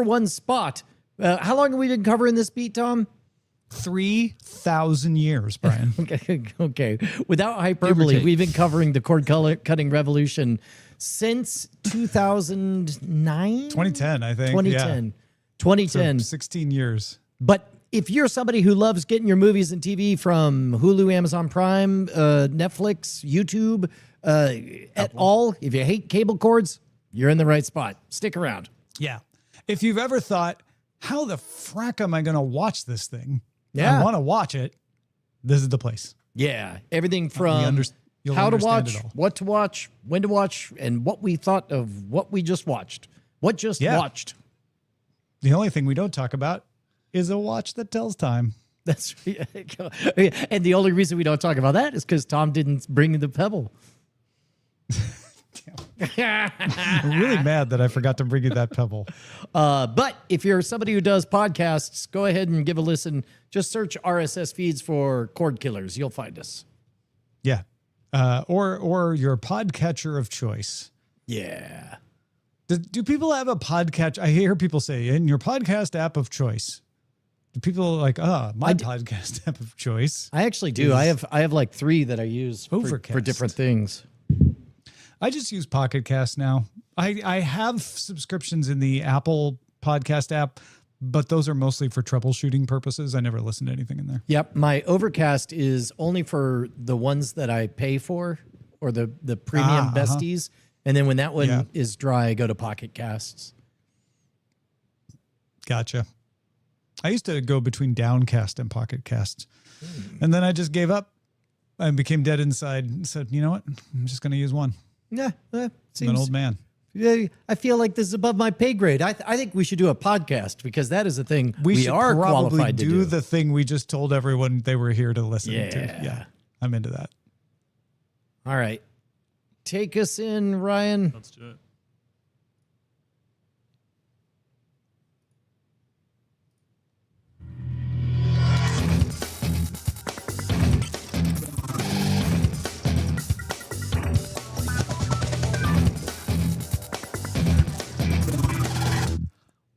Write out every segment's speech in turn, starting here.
one spot. How long have we been covering this beat, Tom? 3,000 years, Brian. Okay. Without hyperbole, we've been covering the cord cutting revolution since 2009? 2010, I think. 2010. Yeah. 2010. So 16 years. But if you're somebody who loves getting your movies and TV from Hulu, Amazon Prime, Netflix, YouTube, at all, if you hate cable cords, you're in the right spot. Stick around. Yeah. If you've ever thought, how the frack am I going to watch this thing? Yeah. I want to watch it. This is the place. Yeah. Everything from how to watch, what to watch, when to watch, and what we thought of what we just watched. What just watched. The only thing we don't talk about is a watch that tells time. That's and the only reason we don't talk about that is because Tom didn't bring the pebble. I'm really mad that I forgot to bring you that pebble. But if you're somebody who does podcasts, go ahead and give a listen. Just search RSS feeds for Cordkillers. You'll find us. Yeah. Or your podcatcher of choice. Yeah. Do people have a podcatcher? I hear people say, in your podcast app of choice. Do people like, my podcast app of choice? I actually do. I have like 3 that I use for different things. I just use Pocket Cast now. I have subscriptions in the Apple podcast app, but those are mostly for troubleshooting purposes. I never listen to anything in there. Yep. My Overcast is only for the ones that I pay for, or the premium besties. And then when that one is dry, I go to Pocket Casts. Gotcha. I used to go between Downcast and Pocket Casts. And then I just gave up. I became dead inside and said, you know what? I'm just going to use one. Yeah. I'm an old man. I feel like this is above my pay grade. I think we should do a podcast because that is a thing we are qualified to do. The thing we just told everyone they were here to listen to. Yeah. I'm into that. All right. Take us in, Ryan. Let's do it.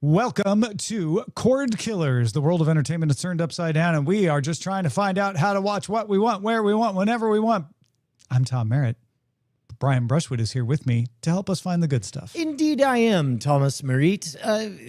Welcome to Cordkillers. The world of entertainment is turned upside down, and we are just trying to find out how to watch what we want, where we want, whenever we want. I'm Tom Merritt. Brian Brushwood is here with me to help us find the good stuff. Indeed I am, Thomas Merritt.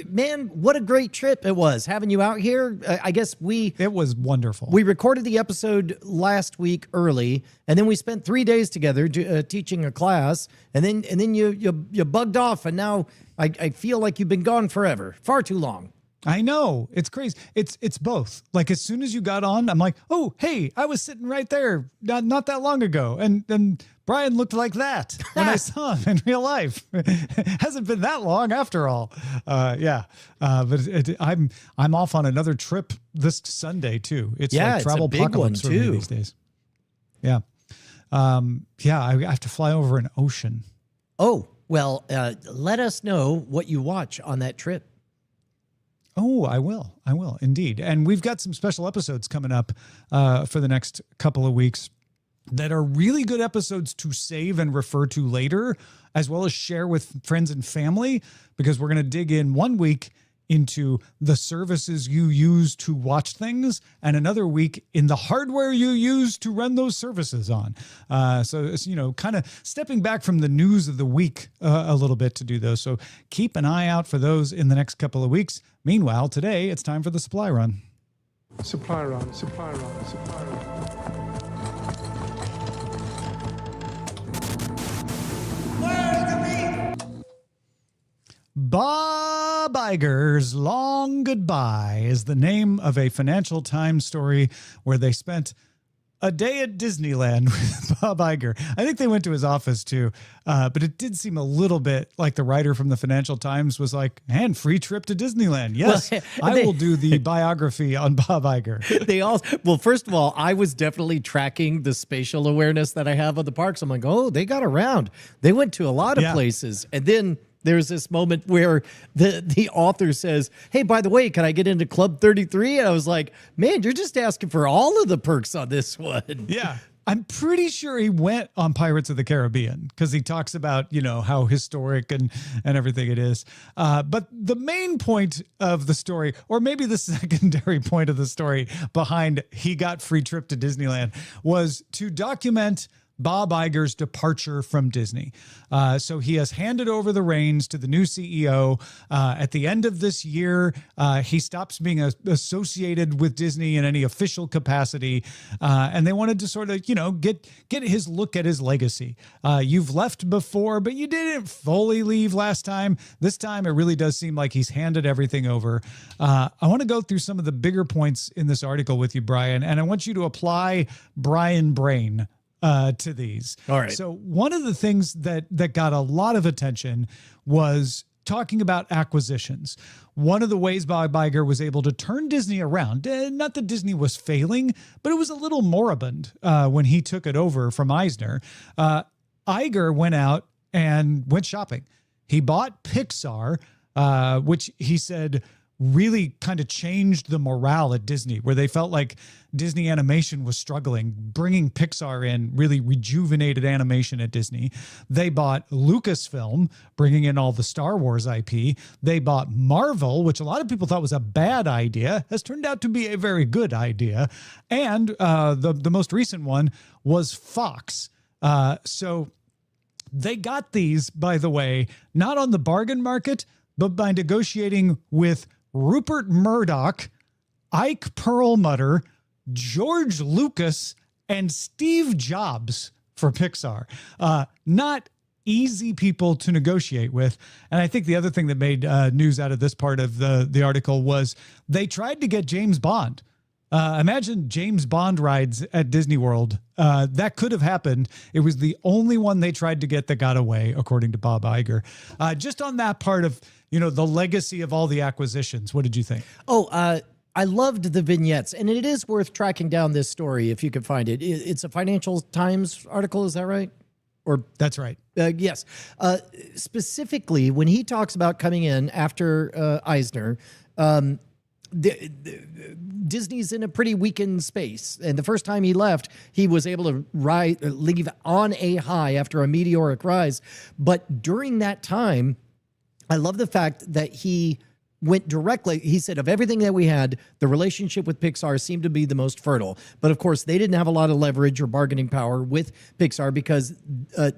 Man, what a great trip it was having you out here. I guess It was wonderful. We recorded the episode last week early, and then we spent 3 days together teaching a class, and then you bugged off, and now I feel like you've been gone forever. Far too long. I know. It's crazy. It's both. Like, as soon as you got on, I'm like, oh, hey, I was sitting right there not that long ago. And Brian looked like that when I saw him in real life. Hasn't been that long after all. But I'm off on another trip this Sunday too. It's like travel apocalypse for me these days. Yeah. I have to fly over an ocean. Oh, well, let us know what you watch on that trip. Oh, I will indeed. And we've got some special episodes coming up for the next couple of weeks that are really good episodes to save and refer to later, as well as share with friends and family, because we're going to dig in 1 week into the services you use to watch things, and another week in the hardware you use to run those services on. So it's, kind of stepping back from the news of the week a little bit to do those. So keep an eye out for those in the next couple of weeks. Meanwhile, today it's time for the supply run. Supply run, supply run, supply run. Bob Iger's Long Goodbye is the name of a Financial Times story where they spent a day at Disneyland with Bob Iger. I think they went to his office too, but it did seem a little bit like the writer from the Financial Times was like, and free trip to Disneyland. Yes, I will do the biography on Bob Iger. Well, first of all, I was definitely tracking the spatial awareness that I have of the parks. I'm like, oh, they got around. They went to a lot of places. And then there's this moment where the author says, hey, by the way, can I get into Club 33? And I was like, man, you're just asking for all of the perks on this one. Yeah. I'm pretty sure he went on Pirates of the Caribbean because he talks about, how historic and everything it is. But the main point of the story, or maybe the secondary point of the story behind he got free trip to Disneyland, was to document Bob Iger's departure from Disney. So he has handed over the reins to the new CEO. At the end of this year, he stops being associated with Disney in any official capacity. And they wanted to sort of, get his look at his legacy. You've left before, but you didn't fully leave last time. This time, it really does seem like he's handed everything over. I want to go through some of the bigger points in this article with you, Brian, and I want you to apply Brian Brain to these. All right. So one of the things that got a lot of attention was talking about acquisitions. One of the ways Bob Iger was able to turn Disney around, not that Disney was failing, but it was a little moribund when he took it over from Eisner. Iger went out and went shopping. He bought Pixar, which he said really kind of changed the morale at Disney, where they felt like Disney animation was struggling. Bringing Pixar in really rejuvenated animation at Disney. They bought Lucasfilm, bringing in all the Star Wars IP. They bought Marvel, which a lot of people thought was a bad idea, has turned out to be a very good idea. And the most recent one was Fox. So they got these, by the way, not on the bargain market, but by negotiating with Rupert Murdoch, Ike Perlmutter, George Lucas, and Steve Jobs for Pixar. Not easy people to negotiate with. And I think the other thing that made news out of this part of the article was they tried to get James Bond. Imagine James Bond rides at Disney World. That could have happened. It was the only one they tried to get that got away, according to Bob Iger. Just on that part of, the legacy of all the acquisitions, what did you think? I loved the vignettes, and it is worth tracking down this story if you could find it. It's a Financial Times article, is that right? Or that's right. Yes. Specifically, when he talks about coming in after Eisner, Disney's in a pretty weakened space. And the first time he left, he was able to leave on a high after a meteoric rise. But during that time, I love the fact that he went directly. He said, of everything that we had, the relationship with Pixar seemed to be the most fertile. But of course, they didn't have a lot of leverage or bargaining power with Pixar because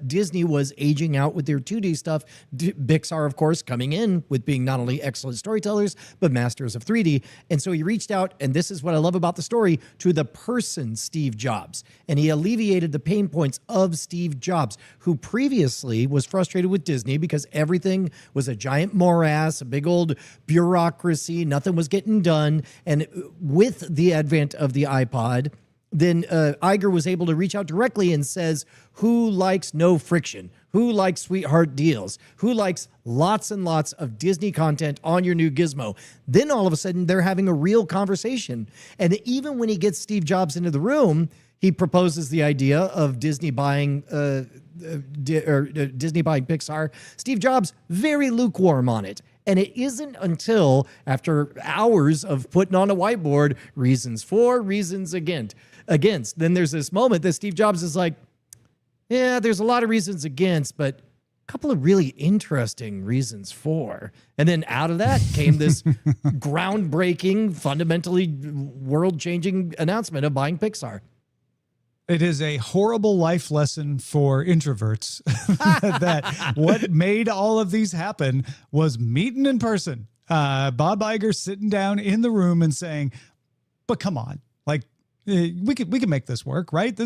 Disney was aging out with their 2D stuff. Pixar, of course, coming in with being not only excellent storytellers, but masters of 3D. And so he reached out, and this is what I love about the story, to the person Steve Jobs. And he alleviated the pain points of Steve Jobs, who previously was frustrated with Disney because everything was a giant morass, a big old bureaucracy, nothing was getting done. And with the advent of the iPod, then Iger was able to reach out directly and says, who likes no friction? Who likes sweetheart deals? Who likes lots and lots of Disney content on your new gizmo? Then all of a sudden, they're having a real conversation. And even when he gets Steve Jobs into the room, he proposes the idea of Disney buying Disney buying Pixar. Steve Jobs, very lukewarm on it. And it isn't until after hours of putting on a whiteboard, reasons for, reasons against. Then there's this moment that Steve Jobs is like, yeah, there's a lot of reasons against, but a couple of really interesting reasons for. And then out of that came this groundbreaking, fundamentally world-changing announcement of buying Pixar. It is a horrible life lesson for introverts that what made all of these happen was meeting in person. Bob Iger sitting down in the room and saying, but come on, like we can make this work, right?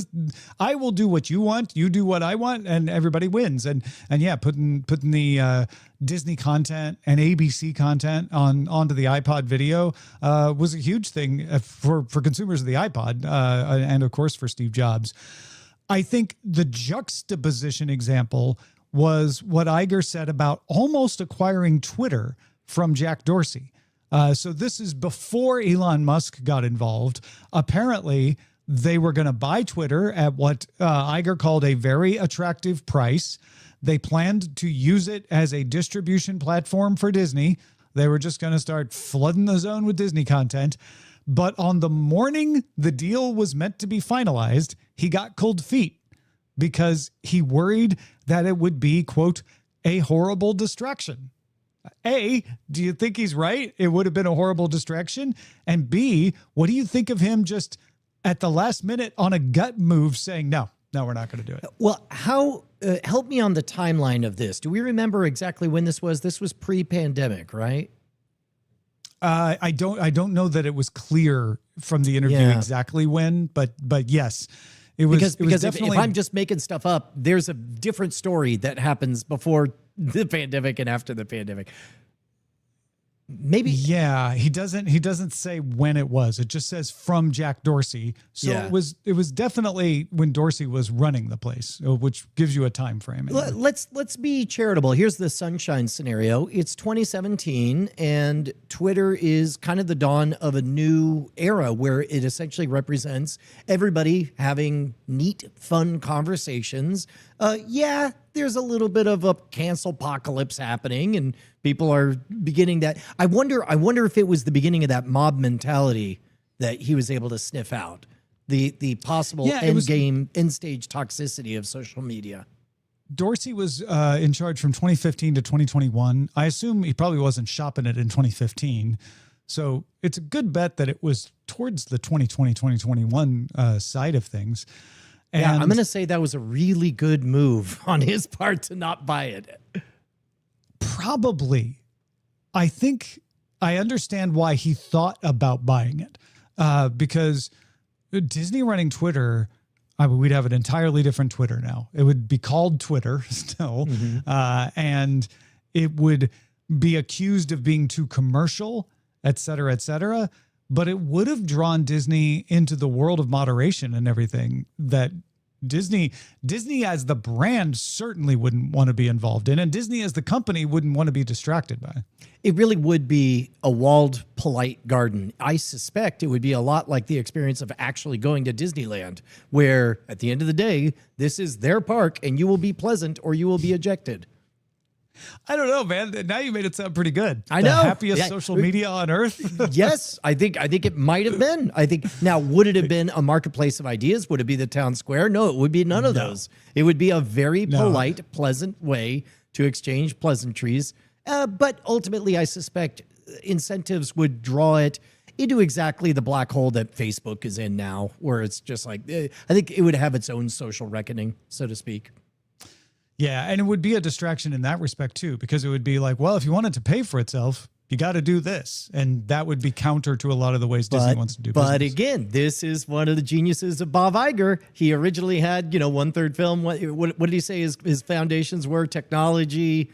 I will do what you want, you do what I want, and everybody wins. And yeah, putting the Disney content and ABC content onto the iPod video was a huge thing for consumers of the iPod and of course for Steve Jobs. I think the juxtaposition example was what Iger said about almost acquiring Twitter from Jack Dorsey. So this is before Elon Musk got involved. Apparently, they were going to buy Twitter at what Iger called a very attractive price. They planned to use it as a distribution platform for Disney. They were just going to start flooding the zone with Disney content. But on the morning the deal was meant to be finalized, he got cold feet because he worried that it would be, quote, a horrible distraction. A, do you think he's right? It would have been a horrible distraction. And B, what do you think of him just at the last minute on a gut move saying, no, we're not going to do it? Well, how help me on the timeline of this. Do we remember exactly when this was? This was pre-pandemic, right? I don't know that it was clear from the interview exactly when, but yes, it was because definitely. If I'm just making stuff up, there's a different story that happens before the pandemic and after the pandemic. Maybe. Yeah, he doesn't say when it was. It just says from Jack Dorsey. So it was definitely when Dorsey was running the place, which gives you a time frame. Let's be charitable. Here's the sunshine scenario. It's 2017 and Twitter is kind of the dawn of a new era where it essentially represents everybody having neat, fun conversations. There's a little bit of a cancel apocalypse happening and people are beginning that. I wonder if it was the beginning of that mob mentality that he was able to sniff out. The possible end stage toxicity of social media. Dorsey was in charge from 2015 to 2021. I assume he probably wasn't shopping it in 2015. So it's a good bet that it was towards the 2020, 2021 side of things. And I'm going to say that was a really good move on his part to not buy it. Probably. I think I understand why he thought about buying it because Disney running Twitter, we'd have an entirely different Twitter now. It would be called Twitter still, and it would be accused of being too commercial, et cetera, but it would have drawn Disney into the world of moderation and everything that Disney as the brand certainly wouldn't want to be involved in, and Disney as the company wouldn't want to be distracted by. It really would be a walled, polite garden. I suspect it would be a lot like the experience of actually going to Disneyland, where at the end of the day, this is their park and you will be pleasant or you will be ejected. I don't know, man. Now you made it sound pretty good. I know. The happiest social media on earth. Yes, I think it might have been. I think now, would it have been a marketplace of ideas? Would it be the town square? No, it would be none of those. It would be a very polite, pleasant way to exchange pleasantries. But ultimately, I suspect incentives would draw it into exactly the black hole that Facebook is in now, where it's just like, I think it would have its own social reckoning, so to speak. Yeah, and it would be a distraction in that respect too, because it would be like, well, if you want it to pay for itself, you got to do this. And that would be counter to a lot of the ways Disney wants to do business. But again, this is one of the geniuses of Bob Iger. He originally had, 1/3 film. What did he say his foundations were? Technology,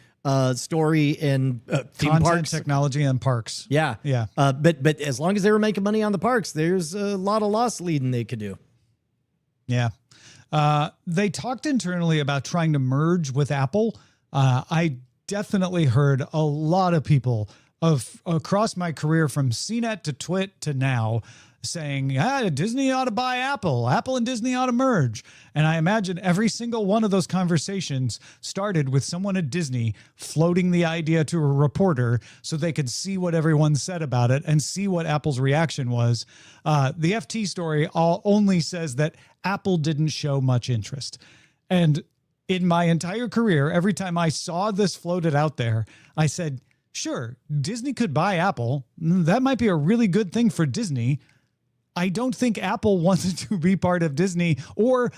story, and theme content, parks. technology, and parks. Yeah. Yeah. But as long as they were making money on the parks, there's a lot of loss leading they could do. Yeah. They talked internally about trying to merge with Apple. I definitely heard a lot of people across my career from CNET to Twit to now saying, Disney ought to buy Apple. Apple and Disney ought to merge. And I imagine every single one of those conversations started with someone at Disney floating the idea to a reporter so they could see what everyone said about it and see what Apple's reaction was. The FT story only says that Apple didn't show much interest. And in my entire career, every time I saw this floated out there, I said, sure, Disney could buy Apple. That might be a really good thing for Disney. I don't think Apple wanted to be part of Disney or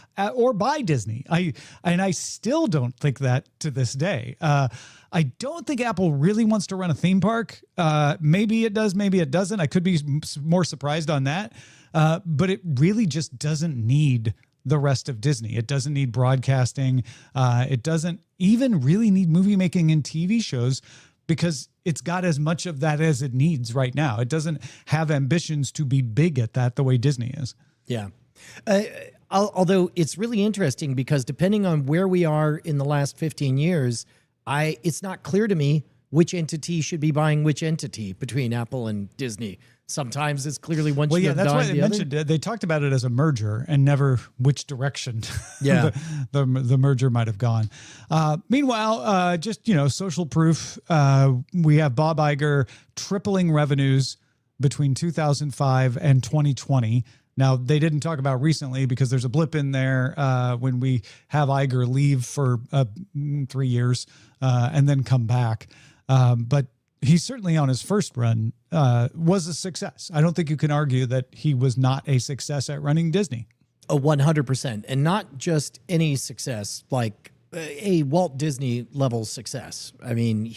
buy Disney. I still don't think that to this day. I don't think Apple really wants to run a theme park. Maybe it does, maybe it doesn't. I could be more surprised on that. But it really just doesn't need the rest of Disney. It doesn't need broadcasting. It doesn't even really need movie making and TV shows, because it's got as much of that as it needs right now. It doesn't have ambitions to be big at that the way Disney is. Yeah. Although it's really interesting because depending on where we are in the last 15 years, it's not clear to me which entity should be buying which entity between Apple and Disney. Sometimes it's clearly one should have that's why died they the mentioned other. They talked about it as a merger and never which direction the merger might have gone. Meanwhile, just social proof. We have Bob Iger tripling revenues between 2005 and 2020. Now, they didn't talk about recently because there's a blip in there when we have Iger leave for 3 years and then come back. But he certainly on his first run was a success. I don't think you can argue that he was not a success at running Disney. 100%. And not just any success, like a Walt Disney level success. I mean,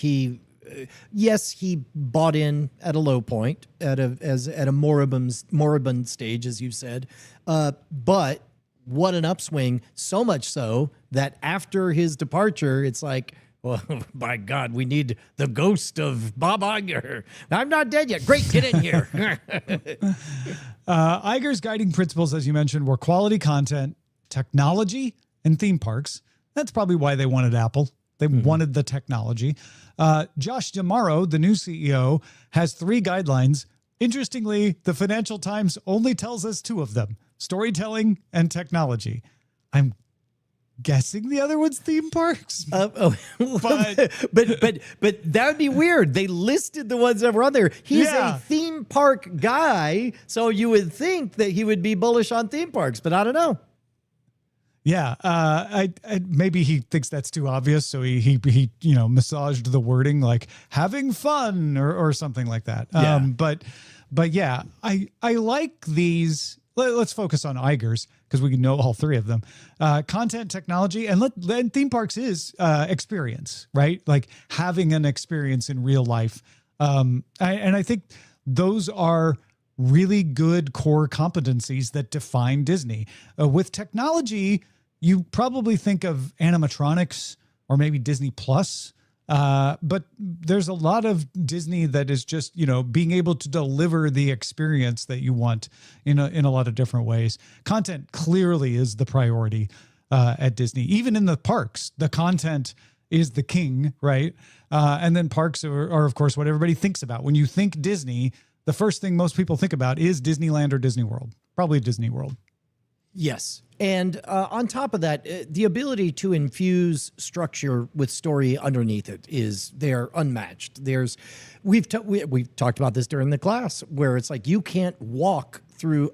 yes, he bought in at a low point, at a moribund stage, as you said. But what an upswing! So much so that after his departure, it's like, well, by God, we need the ghost of Bob Iger. I'm not dead yet. Great, get in here. Iger's guiding principles, as you mentioned, were quality content, technology, and theme parks. That's probably why they wanted Apple. They wanted the technology. Josh D'Amaro, the new CEO, has 3 guidelines. Interestingly, the Financial Times only tells us 2 of them: storytelling and technology. I'm guessing the other one's theme parks. But that would be weird. They listed the ones that were on there. He's a theme park guy, so you would think that he would be bullish on theme parks, but I don't know. Yeah, I maybe he thinks that's too obvious, so he massaged the wording like having fun or something like that. Yeah. But yeah, I like these. Let's focus on Iger's because we know all 3 of them. Content, technology, and theme parks is experience, right? Like having an experience in real life. I think those are really good core competencies that define Disney. With technology, you probably think of animatronics or maybe Disney Plus. But there's a lot of Disney that is just, being able to deliver the experience that you want in a lot of different ways. Content clearly is the priority at Disney. Even in the parks, the content is the king, right? And then parks are, of course, what everybody thinks about. When you think Disney, the first thing most people think about is Disneyland or Disney World. Probably Disney World. Yes. And on top of that, the ability to infuse structure with story underneath it they're unmatched. We've talked about this during the class where it's like you can't walk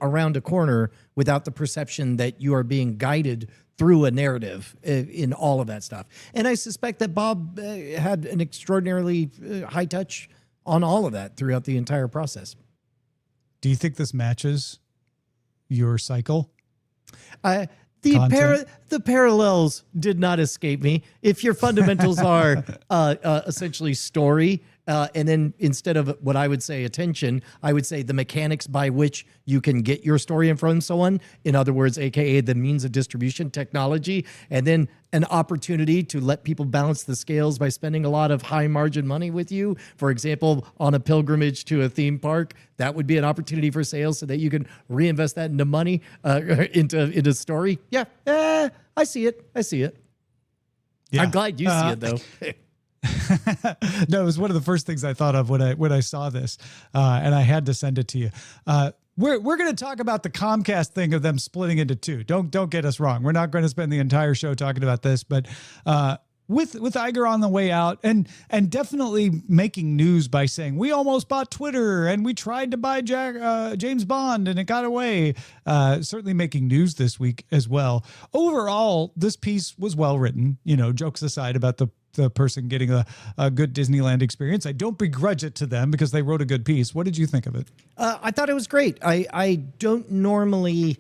around a corner without the perception that you are being guided through a narrative in all of that stuff. And I suspect that Bob had an extraordinarily high touch on all of that throughout the entire process. Do you think this matches your cycle? The parallels did not escape me. If your fundamentals are essentially story, and then instead of what I would say attention, I would say the mechanics by which you can get your story in front of someone. In other words, AKA the means of distribution technology, and then an opportunity to let people balance the scales by spending a lot of high margin money with you. For example, on a pilgrimage to a theme park, that would be an opportunity for sales so that you can reinvest that into money, into story. Yeah, I see it. Yeah. I'm glad you see it though. No, it was one of the first things I thought of when I saw this, and I had to send it to you. We're going to talk about the Comcast thing of them splitting into 2. Don't get us wrong. We're not going to spend the entire show talking about this, but with Iger on the way out and definitely making news by saying we almost bought Twitter and we tried to buy James Bond and it got away. Certainly making news this week as well. Overall, this piece was well written. Jokes aside about the person getting a good Disneyland experience. I don't begrudge it to them because they wrote a good piece. What did you think of it? I thought it was great. I don't normally...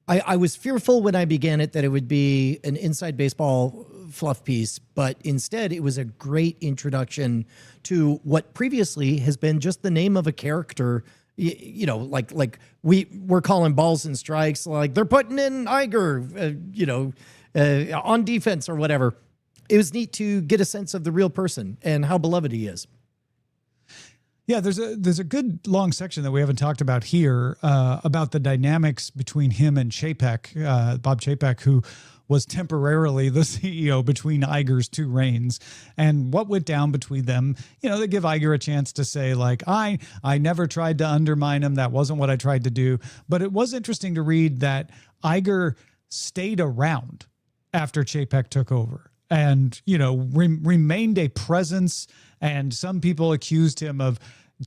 I was fearful when I began it that it would be an inside baseball fluff piece, but instead it was a great introduction to what previously has been just the name of a character. Like we're calling balls and strikes, like they're putting in Iger, on defense or whatever. It was neat to get a sense of the real person and how beloved he is. Yeah, there's a good long section that we haven't talked about here about the dynamics between him and Chapek, Bob Chapek, who was temporarily the CEO between Iger's 2 reigns, and what went down between them. They give Iger a chance to say, like, I never tried to undermine him. That wasn't what I tried to do. But it was interesting to read that Iger stayed around after Chapek took over and, remained a presence. And some people accused him of,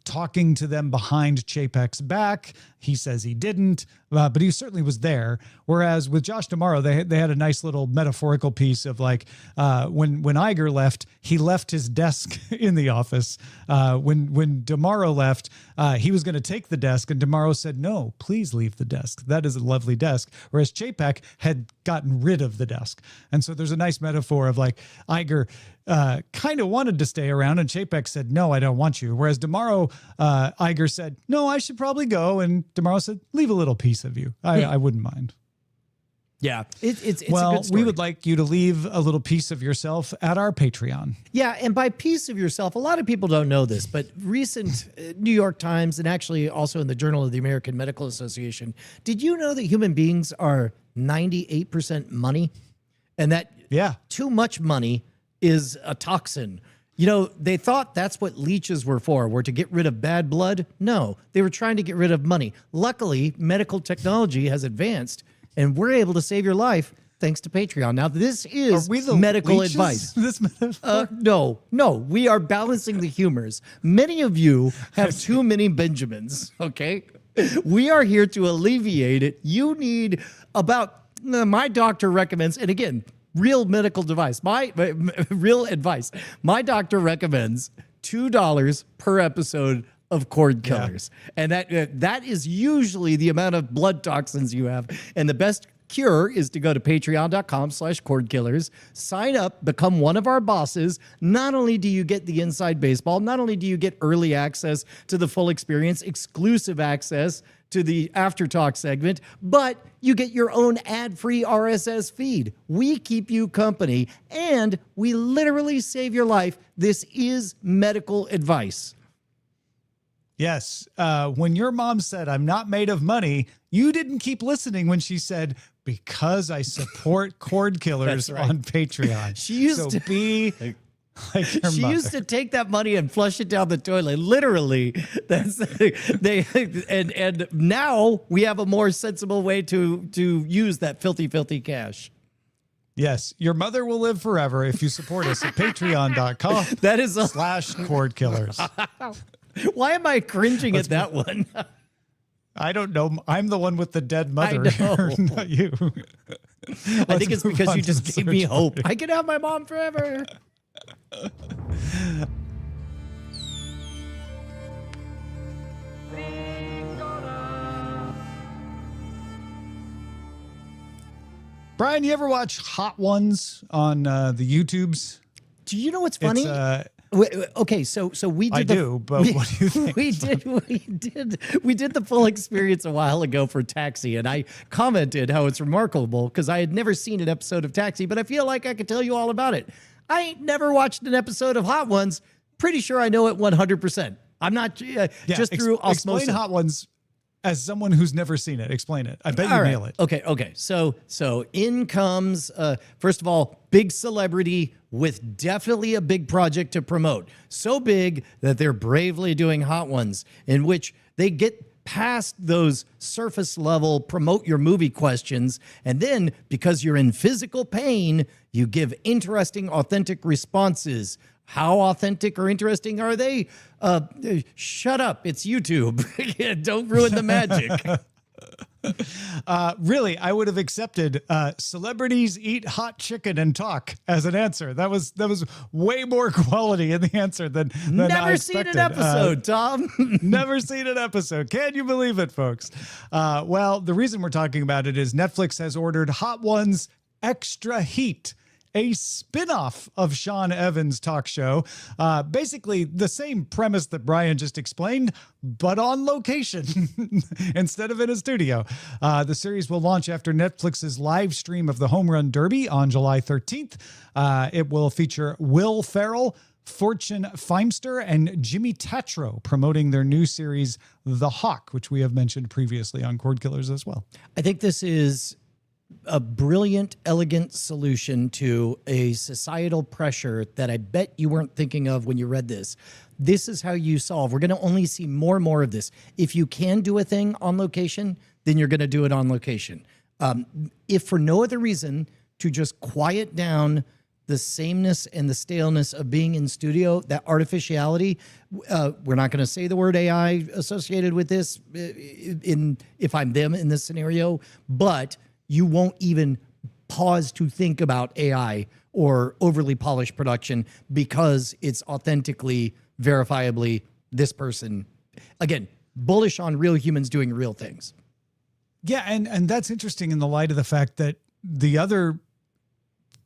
talking to them behind Chapek's back. He says he didn't, but he certainly was there. Whereas with Josh D'Amaro, they had a nice little metaphorical piece of like when Iger left, he left his desk in the office. When D'Amaro left, he was going to take the desk, and D'Amaro said, "No, please leave the desk. That is a lovely desk." Whereas Chapek had gotten rid of the desk, and so there's a nice metaphor of like Iger kind of wanted to stay around, and Chapek said, "No, I don't want you." Whereas D'Amaro, Iger said, "No, I should probably go," and D'Amaro said, "Leave a little piece of you. I wouldn't mind." Yeah, it's well, a good story. we would like you to leave a little piece of yourself at our Patreon. Yeah, and by piece of yourself, a lot of people don't know this, but recent New York Times and actually also in the Journal of the American Medical Association, did you know that human beings are 98% money? And that too much money is a toxin. You know, they thought that's what leeches were to get rid of bad blood. No, they were trying to get rid of money. Luckily, medical technology has advanced, and we're able to save your life thanks to Patreon. Now, this is medical leeches? advice. This metaphor? No, we are balancing the humors. Many of you have too many Benjamins, okay? We are here to alleviate it. You need my doctor recommends, and again, real medical device, real advice. My doctor recommends $2 per episode of Cordkillers. And that is usually the amount of blood toxins you have. And the best cure is to go to patreon.com/Cordkillers, sign up, become one of our bosses. Not only do you get the inside baseball, not only do you get early access to the full experience, exclusive access to the After Talk segment, but you get your own ad-free RSS feed. We keep you company, and we literally save your life. This is medical advice. Yes. When your mom said, "I'm not made of money," you didn't keep listening when she said, "Because I support Cordkillers on Patreon." She used to be like your she mother. used to take that money and flush it down the toilet. Literally. And now we have a more sensible way to use that filthy cash. Yes, your mother will live forever if you support us at patreon.com. That is /Cordkillers. Why am I cringing at that one? I don't know. I'm the one with the dead mother. I know. Not you. I think it's because you just gave me hope. I can have my mom forever. Brian, you ever watch Hot Ones on the YouTubes? Do you know what's funny? Okay, so we did. But what do you think? We did the full experience a while ago for Taxi, and I commented how it's remarkable because I had never seen an episode of Taxi, but I feel like I could tell you all about it. I ain't never watched an episode of Hot Ones. Pretty sure I know it 100%. I'm not just through osmosis. Explain Hot Ones as someone who's never seen it. Explain it. I bet you nail it. Okay. So in comes, first of all, big celebrity with definitely a big project to promote. So big that they're bravely doing Hot Ones, in which they get past those surface level promote your movie questions. And then because you're in physical pain, you give interesting, authentic responses. How authentic or interesting are they? Shut up. It's YouTube. Don't ruin the magic. Really, I would have accepted celebrities eat hot chicken and talk as an answer. That was way more quality in the answer than Never seen an episode, Tom. Never seen an episode. Can you believe it, folks? Well, the reason we're talking about it is Netflix has ordered Hot Ones Extra Heat, a spin-off of Sean Evans' talk show. Basically the same premise that Brian just explained, but on location instead of in a studio. The series will launch after Netflix's live stream of the Home Run Derby on July 13th. It will feature Will Ferrell, Fortune Feimster, and Jimmy Tatro promoting their new series, The Hawk, which we have mentioned previously on Cordkillers as well. I think this is a brilliant, elegant solution to a societal pressure that I bet you weren't thinking of when you read this. This is how you solve. We're going to only see more and more of this. If you can do a thing on location, then you're going to do it on location. If for no other reason, to just quiet down the sameness and the staleness of being in studio, that artificiality. We're not going to say the word AI associated with this if I'm them in this scenario, but you won't even pause to think about AI or overly polished production because it's authentically, verifiably this person. Again, bullish on real humans doing real things. Yeah, and that's interesting in the light of the fact that the other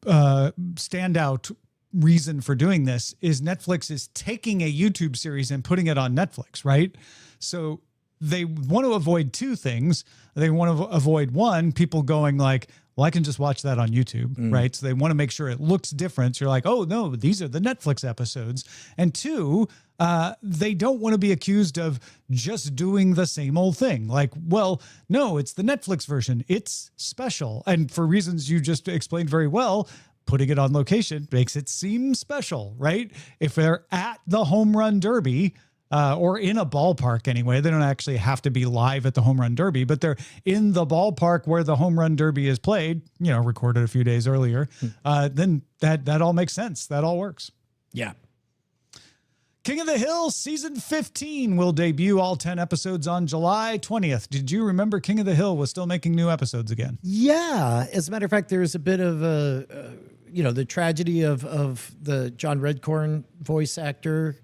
standout reason for doing this is Netflix is taking a YouTube series and putting it on Netflix, right? So they want to avoid two things. They want to avoid one, people going like, well, I can just watch that on YouTube, right? So they want to make sure it looks different. So you're like, oh, no, these are the Netflix episodes. And two, they don't want to be accused of just doing the same old thing. Like, well, no, it's the Netflix version. It's special. And for reasons you just explained very well, putting it on location makes it seem special, right? If they're at the home run derby, or in a ballpark anyway, they don't actually have to be live at the home run derby, but they're in the ballpark where the home run derby is played, recorded a few days earlier, then that all makes sense. That all works. Yeah. King of the Hill season 15 will debut all 10 episodes on July 20th. Did you remember King of the Hill was still making new episodes again? Yeah. As a matter of fact, there's a bit of the tragedy of the John Redcorn voice actor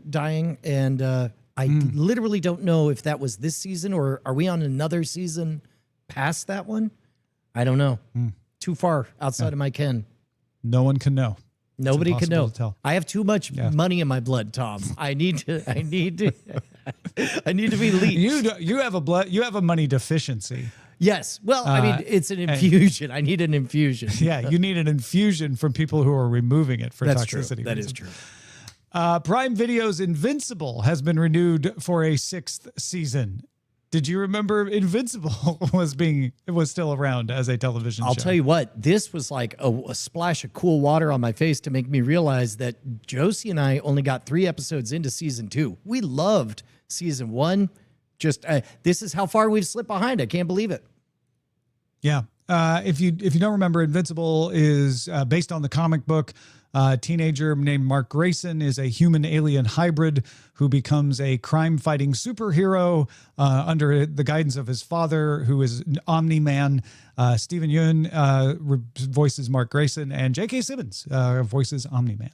dying, and I literally don't know if that was this season or are we on another season past that one? I don't know. Too far outside of my ken. No one can know. Nobody can know. Tell. I have too much money in my blood, Tom. I need to I need to be leached. You have a money deficiency. Yes. Well, I mean, it's an infusion. I need an infusion. Yeah, you need an infusion from people who are removing it for That's toxicity. True. That is true. Prime Video's Invincible has been renewed for a 6th season. Did you remember Invincible was still around as a television show? I'll tell you what, this was like a splash of cool water on my face to make me realize that Josie and I only got 3 episodes into season 2. We loved season 1. Just this is how far we've slipped behind. I can't believe it. Yeah. If you don't remember, Invincible is based on the comic book. A teenager named Mark Grayson is a human-alien hybrid who becomes a crime-fighting superhero under the guidance of his father, who is an Omni-Man. Stephen Yeun voices Mark Grayson, and J.K. Simmons voices Omni-Man.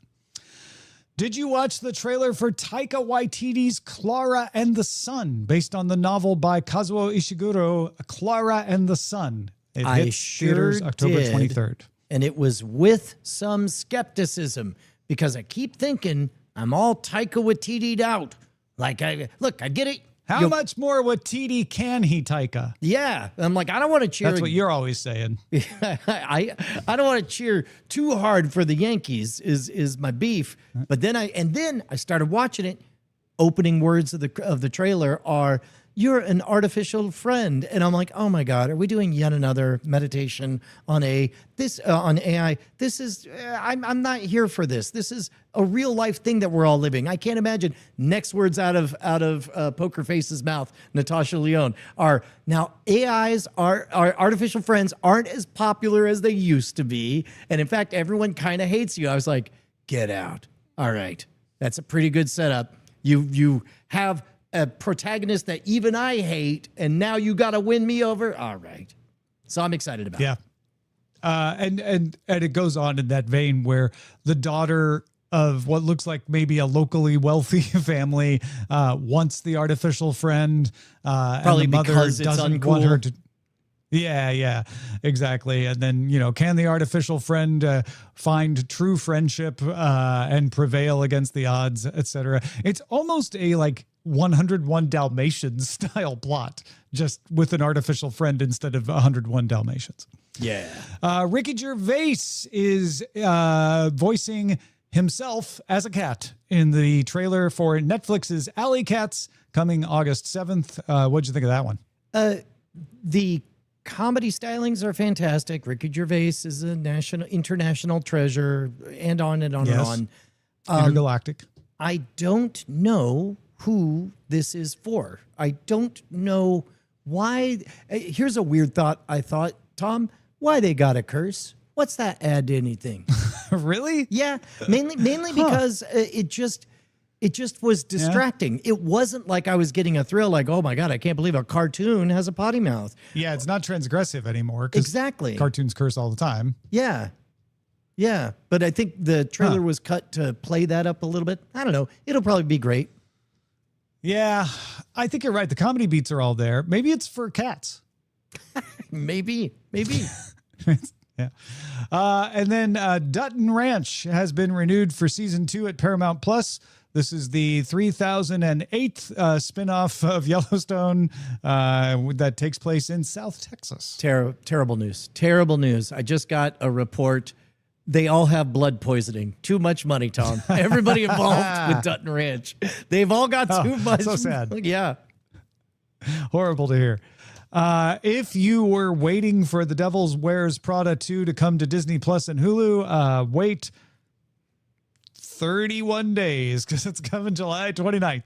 Did you watch the trailer for Taika Waititi's Klara and the Sun, based on the novel by Kazuo Ishiguro, Klara and the Sun? It hits theaters October 23rd. And it was with some skepticism because I keep thinking I'm all Taika Waititi'd out. Like, I get it. How much more Waititi can he, Taika? Yeah. I'm like, I don't want to cheer. That's what you're always saying. I don't want to cheer too hard for the Yankees is my beef. But then I started watching it. Opening words of the trailer are, "You're an artificial friend," and I'm like, "Oh my God, are we doing yet another meditation on AI? This is I'm not here for this. This is a real life thing that we're all living. I can't imagine." Next words out of Poker Face's mouth, Natasha Lyonne, are now AIs our artificial friends aren't as popular as they used to be, and in fact, everyone kind of hates you. I was like, get out. All right, that's a pretty good setup. You have a protagonist that even I hate, and now you got to win me over. All right. So I'm excited about it. And it goes on in that vein where the daughter of what looks like maybe a locally wealthy family wants the artificial friend. Probably and the mother because it's doesn't uncool. want her to. Yeah, exactly. And then, can the artificial friend find true friendship and prevail against the odds, etc. It's almost a 101 Dalmatians style plot, just with an artificial friend instead of 101 Dalmatians. Yeah. Ricky Gervais is voicing himself as a cat in the trailer for Netflix's Alley Cats coming August 7th. What'd you think of that one? The comedy stylings are fantastic. Ricky Gervais is a international treasure, and on and on and on. Intergalactic. I don't know who this is for. I don't know why. Here's a weird thought. I thought, Tom, why they got a curse? What's that add to anything? Really? Yeah, mainly because it just was distracting. It wasn't like I was getting a thrill like, oh my God, I can't believe a cartoon has a potty mouth. Yeah, it's not transgressive anymore. 'Cause Exactly. cartoons curse all the time. Yeah. Yeah. But I think the trailer was cut to play that up a little bit. I don't know. It'll probably be great. Yeah, I think you're right. The comedy beats are all there. Maybe it's for cats. Maybe. Yeah. And then Dutton Ranch has been renewed for season 2 at Paramount Plus. This is the 3008th spinoff of Yellowstone that takes place in South Texas. Terrible news. Terrible news. I just got a report. They all have blood poisoning. Too much money, Tom. Everybody involved with Dutton Ranch. They've all got too much. So sad. Yeah. Horrible to hear. If you were waiting for The Devil Wears Prada 2 to come to Disney Plus and Hulu, wait 31 days because it's coming July 29th.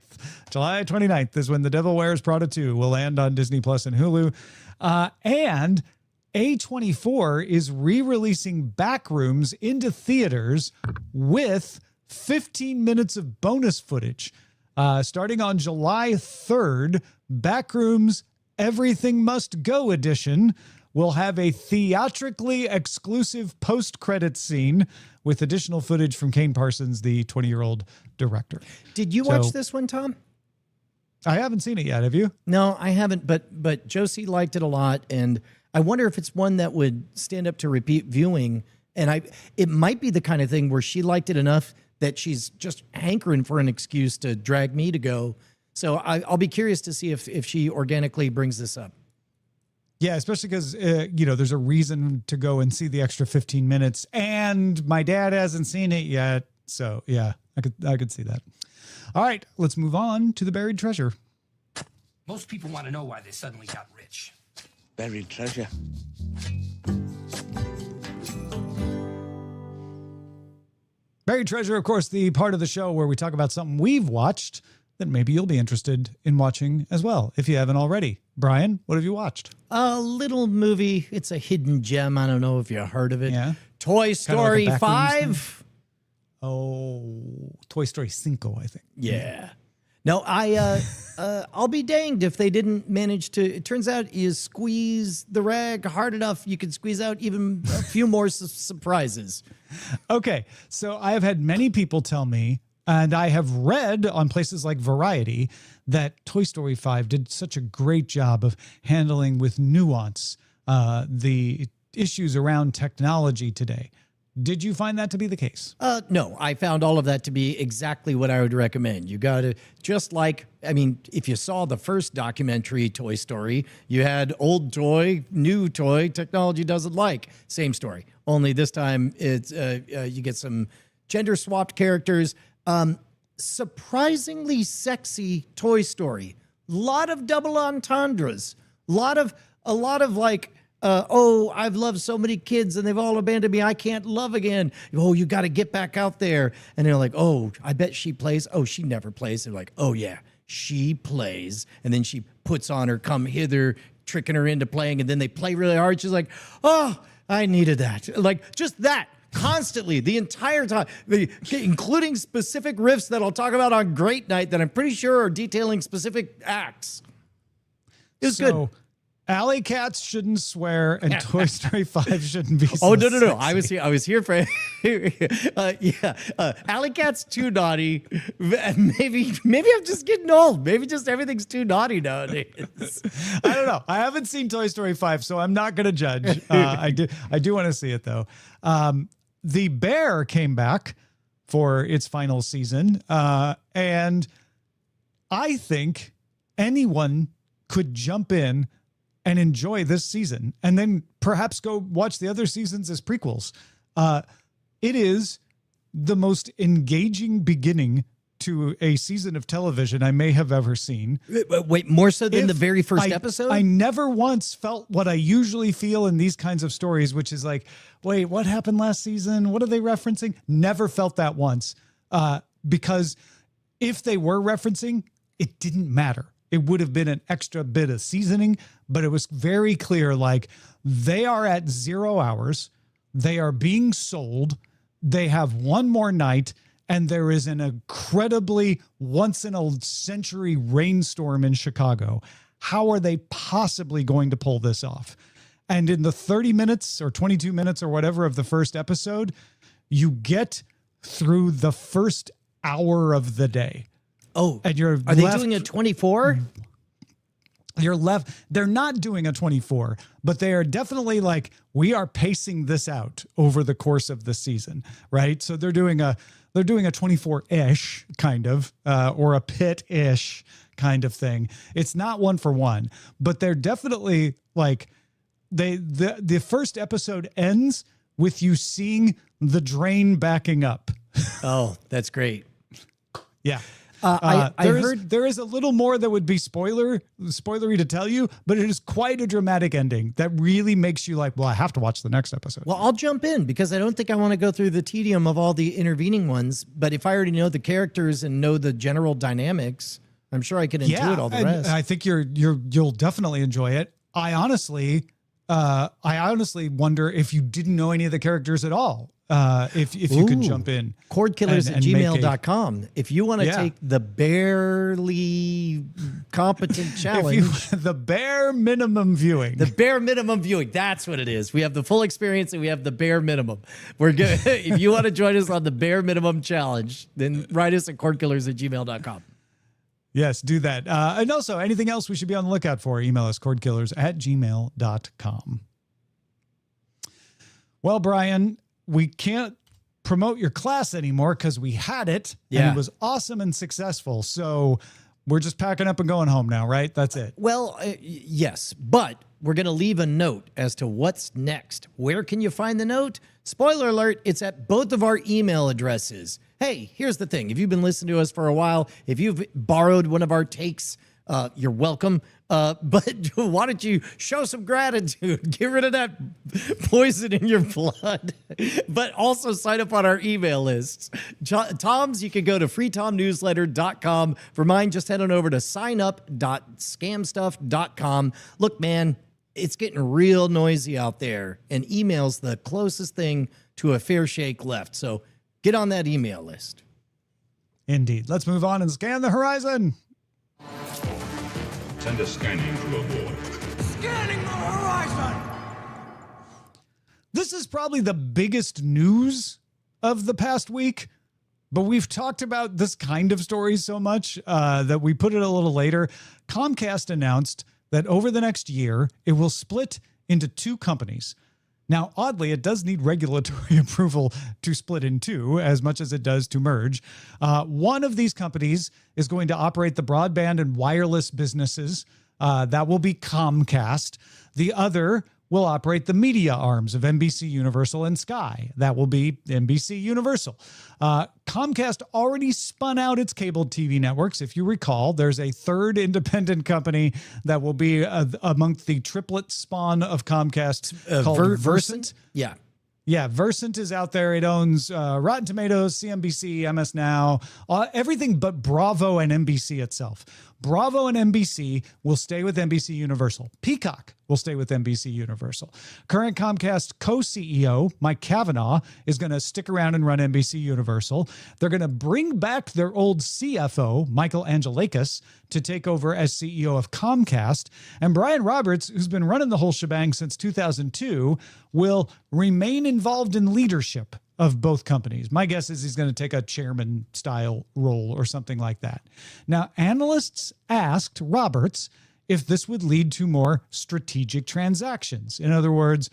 July 29th is when The Devil Wears Prada 2 will land on Disney Plus and Hulu. And A24 is re-releasing Backrooms into theaters with 15 minutes of bonus footage. Starting on July 3rd, Backrooms Everything Must Go edition will have a theatrically exclusive post-credit scene with additional footage from Kane Parsons, the 20-year-old director. Did you watch this one, Tom? I haven't seen it yet. Have you? No, I haven't, but Josie liked it a lot, and I wonder if it's one that would stand up to repeat viewing. And it might be the kind of thing where she liked it enough that she's just hankering for an excuse to drag me to go. So I'll be curious to see if she organically brings this up. Yeah, especially because, there's a reason to go and see the extra 15 minutes, and my dad hasn't seen it yet. So, yeah, I could see that. All right, let's move on to the buried treasure. Most people want to know why they suddenly got rich. Buried treasure. Buried treasure, of course, the part of the show where we talk about something we've watched that maybe you'll be interested in watching as well, if you haven't already. Brian, what have you watched? A little movie. It's a hidden gem. I don't know if you heard of it. Yeah. Toy Story like a Backrooms 5. Oh, Toy Story 5, I think. Yeah. No, I'll be danged if they didn't manage to. It turns out you squeeze the rag hard enough, you can squeeze out even a few more surprises. Okay, so I have had many people tell me, and I have read on places like Variety, that Toy Story 5 did such a great job of handling with nuance the issues around technology today. Did you find that to be the case? No, I found all of that to be exactly what I would recommend. You got to, if you saw the first documentary, Toy Story, you had old toy, new toy, technology doesn't like. Same story. Only this time it's you get some gender swapped characters. Surprisingly sexy Toy Story. Lot of double entendres. A lot of like, I've loved so many kids and they've all abandoned me. I can't love again. Oh, you got to get back out there. And they're like, oh, I bet she plays. Oh, she never plays. They're like, oh yeah, she plays. And then she puts on her come hither, tricking her into playing. And then they play really hard. She's like, oh, I needed that. Like just that. Constantly, the entire time, including specific riffs that I'll talk about on Great Night that I'm pretty sure are detailing specific acts. It was good. Alley Cats shouldn't swear, and Toy Story 5 shouldn't be. So no! Sexy. I was here for. Alley Cat's too naughty. Maybe I'm just getting old. Maybe just everything's too naughty nowadays. I don't know. I haven't seen Toy Story 5, so I'm not going to judge. I do want to see it though. The Bear came back for its final season, and I think anyone could jump in and enjoy this season and then perhaps go watch the other seasons as prequels. It is the most engaging beginning to a season of television I may have ever seen. Wait, more so than the very first episode? I never once felt what I usually feel in these kinds of stories, which is like, wait, what happened last season? What are they referencing? Never felt that once. Because if they were referencing, it didn't matter. It would have been an extra bit of seasoning, but it was very clear, like they are at 0 hours. They are being sold. they have one more night and there is an incredibly once-in-a-century rainstorm in Chicago. How are they possibly going to pull this off? And in the 30 minutes or 22 minutes or whatever of the first episode, you get through the first hour of the day. Oh, and are they doing a 24? You're left. They're not doing a 24, but they are definitely like, we are pacing this out over the course of the season, right? So they're doing a 24-ish kind of, or a pit-ish kind of thing. It's not one for one, but they're definitely like, the first episode ends with you seeing the drain backing up. Oh, that's great. Yeah. I heard there is a little more that would be spoilery to tell you, but it is quite a dramatic ending that really makes you like, well, I have to watch the next episode. Well, I'll jump in because I don't think I want to go through the tedium of all the intervening ones. But if I already know the characters and know the general dynamics, I'm sure I can intuit all the rest. I think you'll definitely enjoy it. I honestly wonder if you didn't know any of the characters at all. If you could jump in. Cordkillers at gmail.com. If you want to take the barely competent challenge. The bare minimum viewing. The bare minimum viewing. That's what it is. We have the full experience and we have the bare minimum. We're good. If you want to join us on the bare minimum challenge, then write us at cordkillers at gmail.com. Yes, do that. And also, anything else we should be on the lookout for, email us cordkillers at gmail.com. Well, Brian, we can't promote your class anymore because we had it and it was awesome and successful. So we're just packing up and going home now, right? That's it. Well, yes, but we're going to leave a note as to what's next. Where can you find the note? Spoiler alert, it's at both of our email addresses. Hey, here's the thing. If you've been listening to us for a while, if you've borrowed one of our takes, you're welcome. But why don't you show some gratitude? Get rid of that poison in your blood. But also sign up on our email lists. Tom's, you can go to freetomnewsletter.com. For mine, just head on over to signup.scamstuff.com. Look, man, it's getting real noisy out there, and email's the closest thing to a fair shake left. So get on that email list. Indeed. Let's move on and scan the horizon. Send a scanning crew aboard. Scanning the horizon! This is probably the biggest news of the past week, but we've talked about this kind of story so much that we put it a little later. Comcast announced that over the next year, it will split into two companies. Now, oddly, it does need regulatory approval to split in two as much as it does to merge. One of these companies is going to operate the broadband and wireless businesses. That will be Comcast. The other will operate the media arms of NBC Universal and Sky. That will be NBC Universal. Comcast already spun out its cable TV networks. If you recall, there's a third independent company that will be amongst the triplet spawn of Comcast called Versant. Yeah. Yeah, Versant is out there. It owns Rotten Tomatoes, CNBC, MS Now, everything but Bravo and NBC itself. Bravo and NBC will stay with NBC Universal. Peacock will stay with NBC Universal. Current Comcast co-CEO Mike Cavanaugh is going to stick around and run NBC Universal. They're going to bring back their old CFO, Michael Angelakis, to take over as CEO of Comcast. And Brian Roberts, who's been running the whole shebang since 2002, will remain involved in leadership of both companies. My guess is he's going to take a chairman style role or something like that. Now, analysts asked Roberts if this would lead to more strategic transactions. In other words,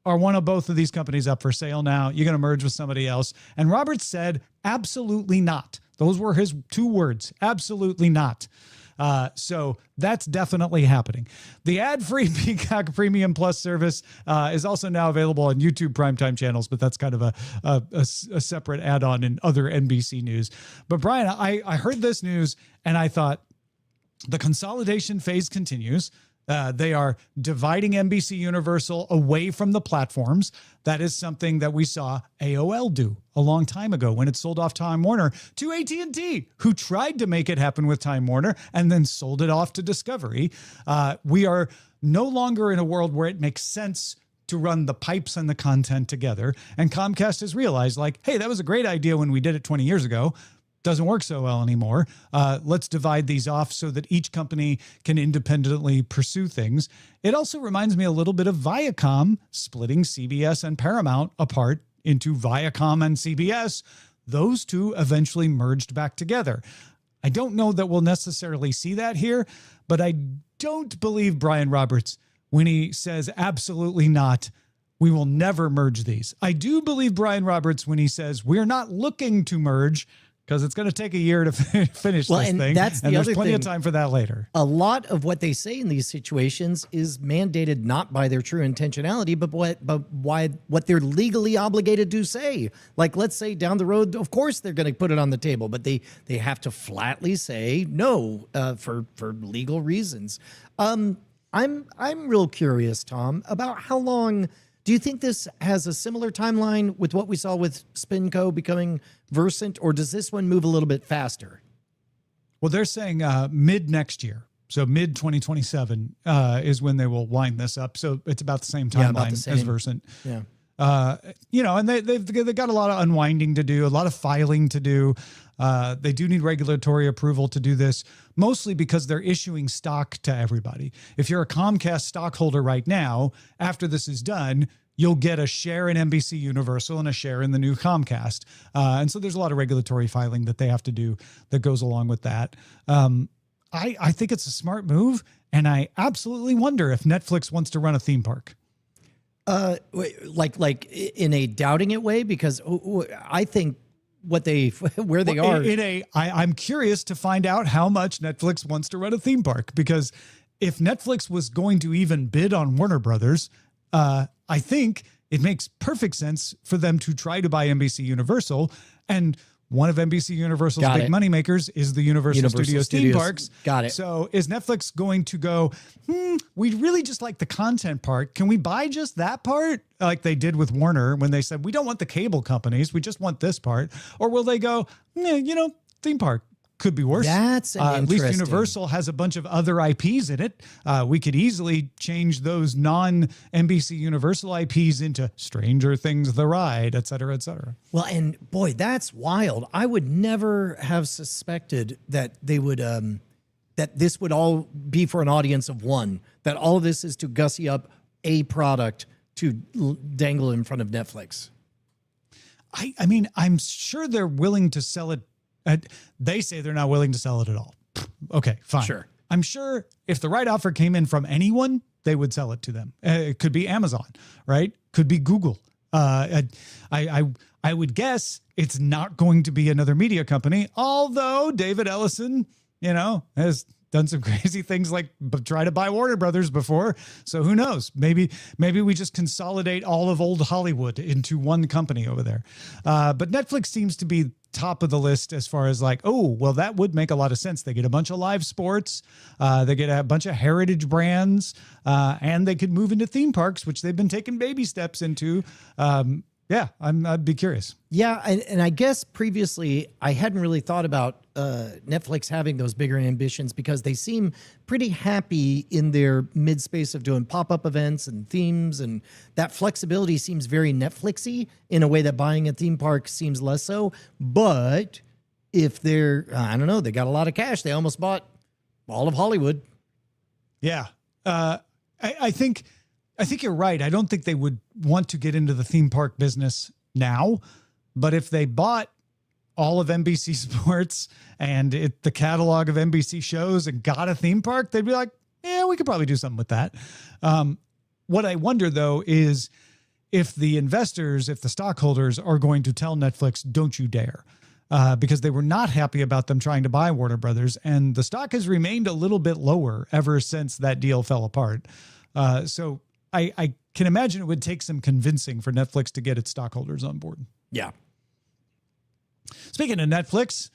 are one or both of these companies up for sale now? You're going to merge with somebody else? And Roberts said, absolutely not. Those were his two words, absolutely not. So that's definitely happening. The ad-free Peacock Premium Plus service is also now available on YouTube Primetime channels, but that's kind of a separate add-on in other NBC news. But Brian, I heard this news and I thought the consolidation phase continues. They are dividing NBC Universal away from the platforms. That is something that we saw AOL do a long time ago when it sold off Time Warner to AT&T, who tried to make it happen with Time Warner and then sold it off to Discovery. We are no longer in a world where it makes sense to run the pipes and the content together. And Comcast has realized, like, hey, that was a great idea when we did it 20 years ago. Doesn't work so well anymore. Let's divide these off so that each company can independently pursue things. It also reminds me a little bit of Viacom splitting CBS and Paramount apart into Viacom and CBS. Those two eventually merged back together. I don't know that we'll necessarily see that here, but I don't believe Brian Roberts when he says absolutely not, we will never merge these. I do believe Brian Roberts when he says we're not looking to merge, because it's going to take a year to finish this thing. That's the and other there's plenty thing. of time for that later. A lot of what they say in these situations is mandated not by their true intentionality, but what they're legally obligated to say. Like, let's say down the road, of course they're going to put it on the table, but they have to flatly say no for legal reasons. I'm real curious, Tom, about how long. Do you think this has a similar timeline with what we saw with Spinco becoming Versant, or does this one move a little bit faster? Well, they're saying mid next year. So mid 2027 is when they will wind this up. So it's about the same timeline as Versant. Yeah. And they've got a lot of unwinding to do, a lot of filing to do. They do need regulatory approval to do this, mostly because they're issuing stock to everybody. If you're a Comcast stockholder right now, after this is done, you'll get a share in NBC Universal and a share in the new Comcast. And so there's a lot of regulatory filing that they have to do that goes along with that. I think it's a smart move, and I absolutely wonder if Netflix wants to run a theme park. Like in a doubting it way, because I think where they are. I'm curious to find out how much Netflix wants to run a theme park, because if Netflix was going to even bid on Warner Brothers, I think it makes perfect sense for them to try to buy NBC Universal. And one of NBC Universal's big moneymakers is the Universal Studios theme parks. Got it. So is Netflix going to go, we really just like the content part. Can we buy just that part? Like they did with Warner when they said, we don't want the cable companies. We just want this part. Or will they go, theme park could be worse. That's at least Universal has a bunch of other IPs in it. We could easily change those non-NBC Universal IPs into Stranger Things, The Ride, et cetera, et cetera. Well, and boy, that's wild. I would never have suspected that they would, that this would all be for an audience of one, that all of this is to gussy up a product to dangle in front of Netflix. I mean, I'm sure they're willing to sell it. They say they're not willing to sell it at all. Okay, fine. Sure. I'm sure if the right offer came in from anyone, they would sell it to them. It could be Amazon, right? Could be Google. I would guess it's not going to be another media company, although David Ellison, has done some crazy things like try to buy Warner Brothers before. So who knows? Maybe we just consolidate all of old Hollywood into one company over there. But Netflix seems to be top of the list as far as like, that would make a lot of sense. They get a bunch of live sports, they get a bunch of heritage brands, and they could move into theme parks, which they've been taking baby steps into. I'd be curious. Yeah, and I guess previously I hadn't really thought about Netflix having those bigger ambitions, because they seem pretty happy in their mid-space of doing pop-up events and themes, and that flexibility seems very Netflixy in a way that buying a theme park seems less so. But if they're, I don't know, they got a lot of cash. They almost bought all of Hollywood. Yeah. I think you're right. I don't think they would want to get into the theme park business now, but if they bought all of NBC Sports and the catalog of NBC shows and got a theme park, they'd be like, yeah, we could probably do something with that. What I wonder, though, is if the investors, if the stockholders are going to tell Netflix, don't you dare, because they were not happy about them trying to buy Warner Brothers, and the stock has remained a little bit lower ever since that deal fell apart. So I can imagine it would take some convincing for Netflix to get its stockholders on board. Yeah. Speaking of Netflix,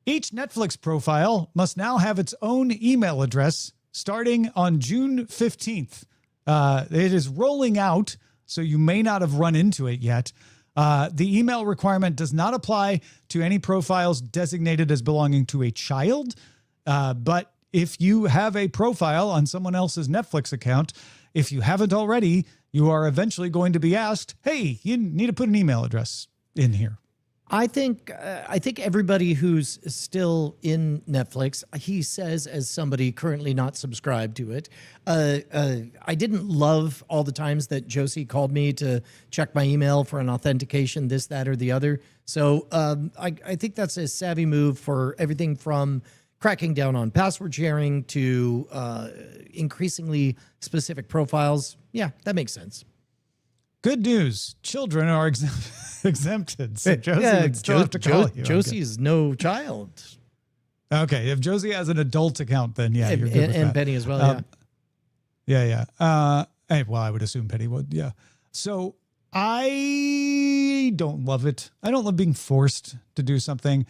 each Netflix profile must now have its own email address starting on June 15th. It is rolling out, so you may not have run into it yet. The email requirement does not apply to any profiles designated as belonging to a child, but if you have a profile on someone else's Netflix account, if you haven't already, you are eventually going to be asked, hey, you need to put an email address in here. I think everybody who's still in Netflix, he says, as somebody currently not subscribed to it, I didn't love all the times that Josie called me to check my email for an authentication, this, that, or the other. So I think that's a savvy move for everything from cracking down on password sharing to increasingly specific profiles. Yeah, that makes sense. Good news. Children are exempted. So Josie would still have to call you. Josie is no child. Okay. If Josie has an adult account, then yeah, you're good with and that. Penny as well, Yeah. Well, I would assume Penny would, yeah. So I don't love it. I don't love being forced to do something.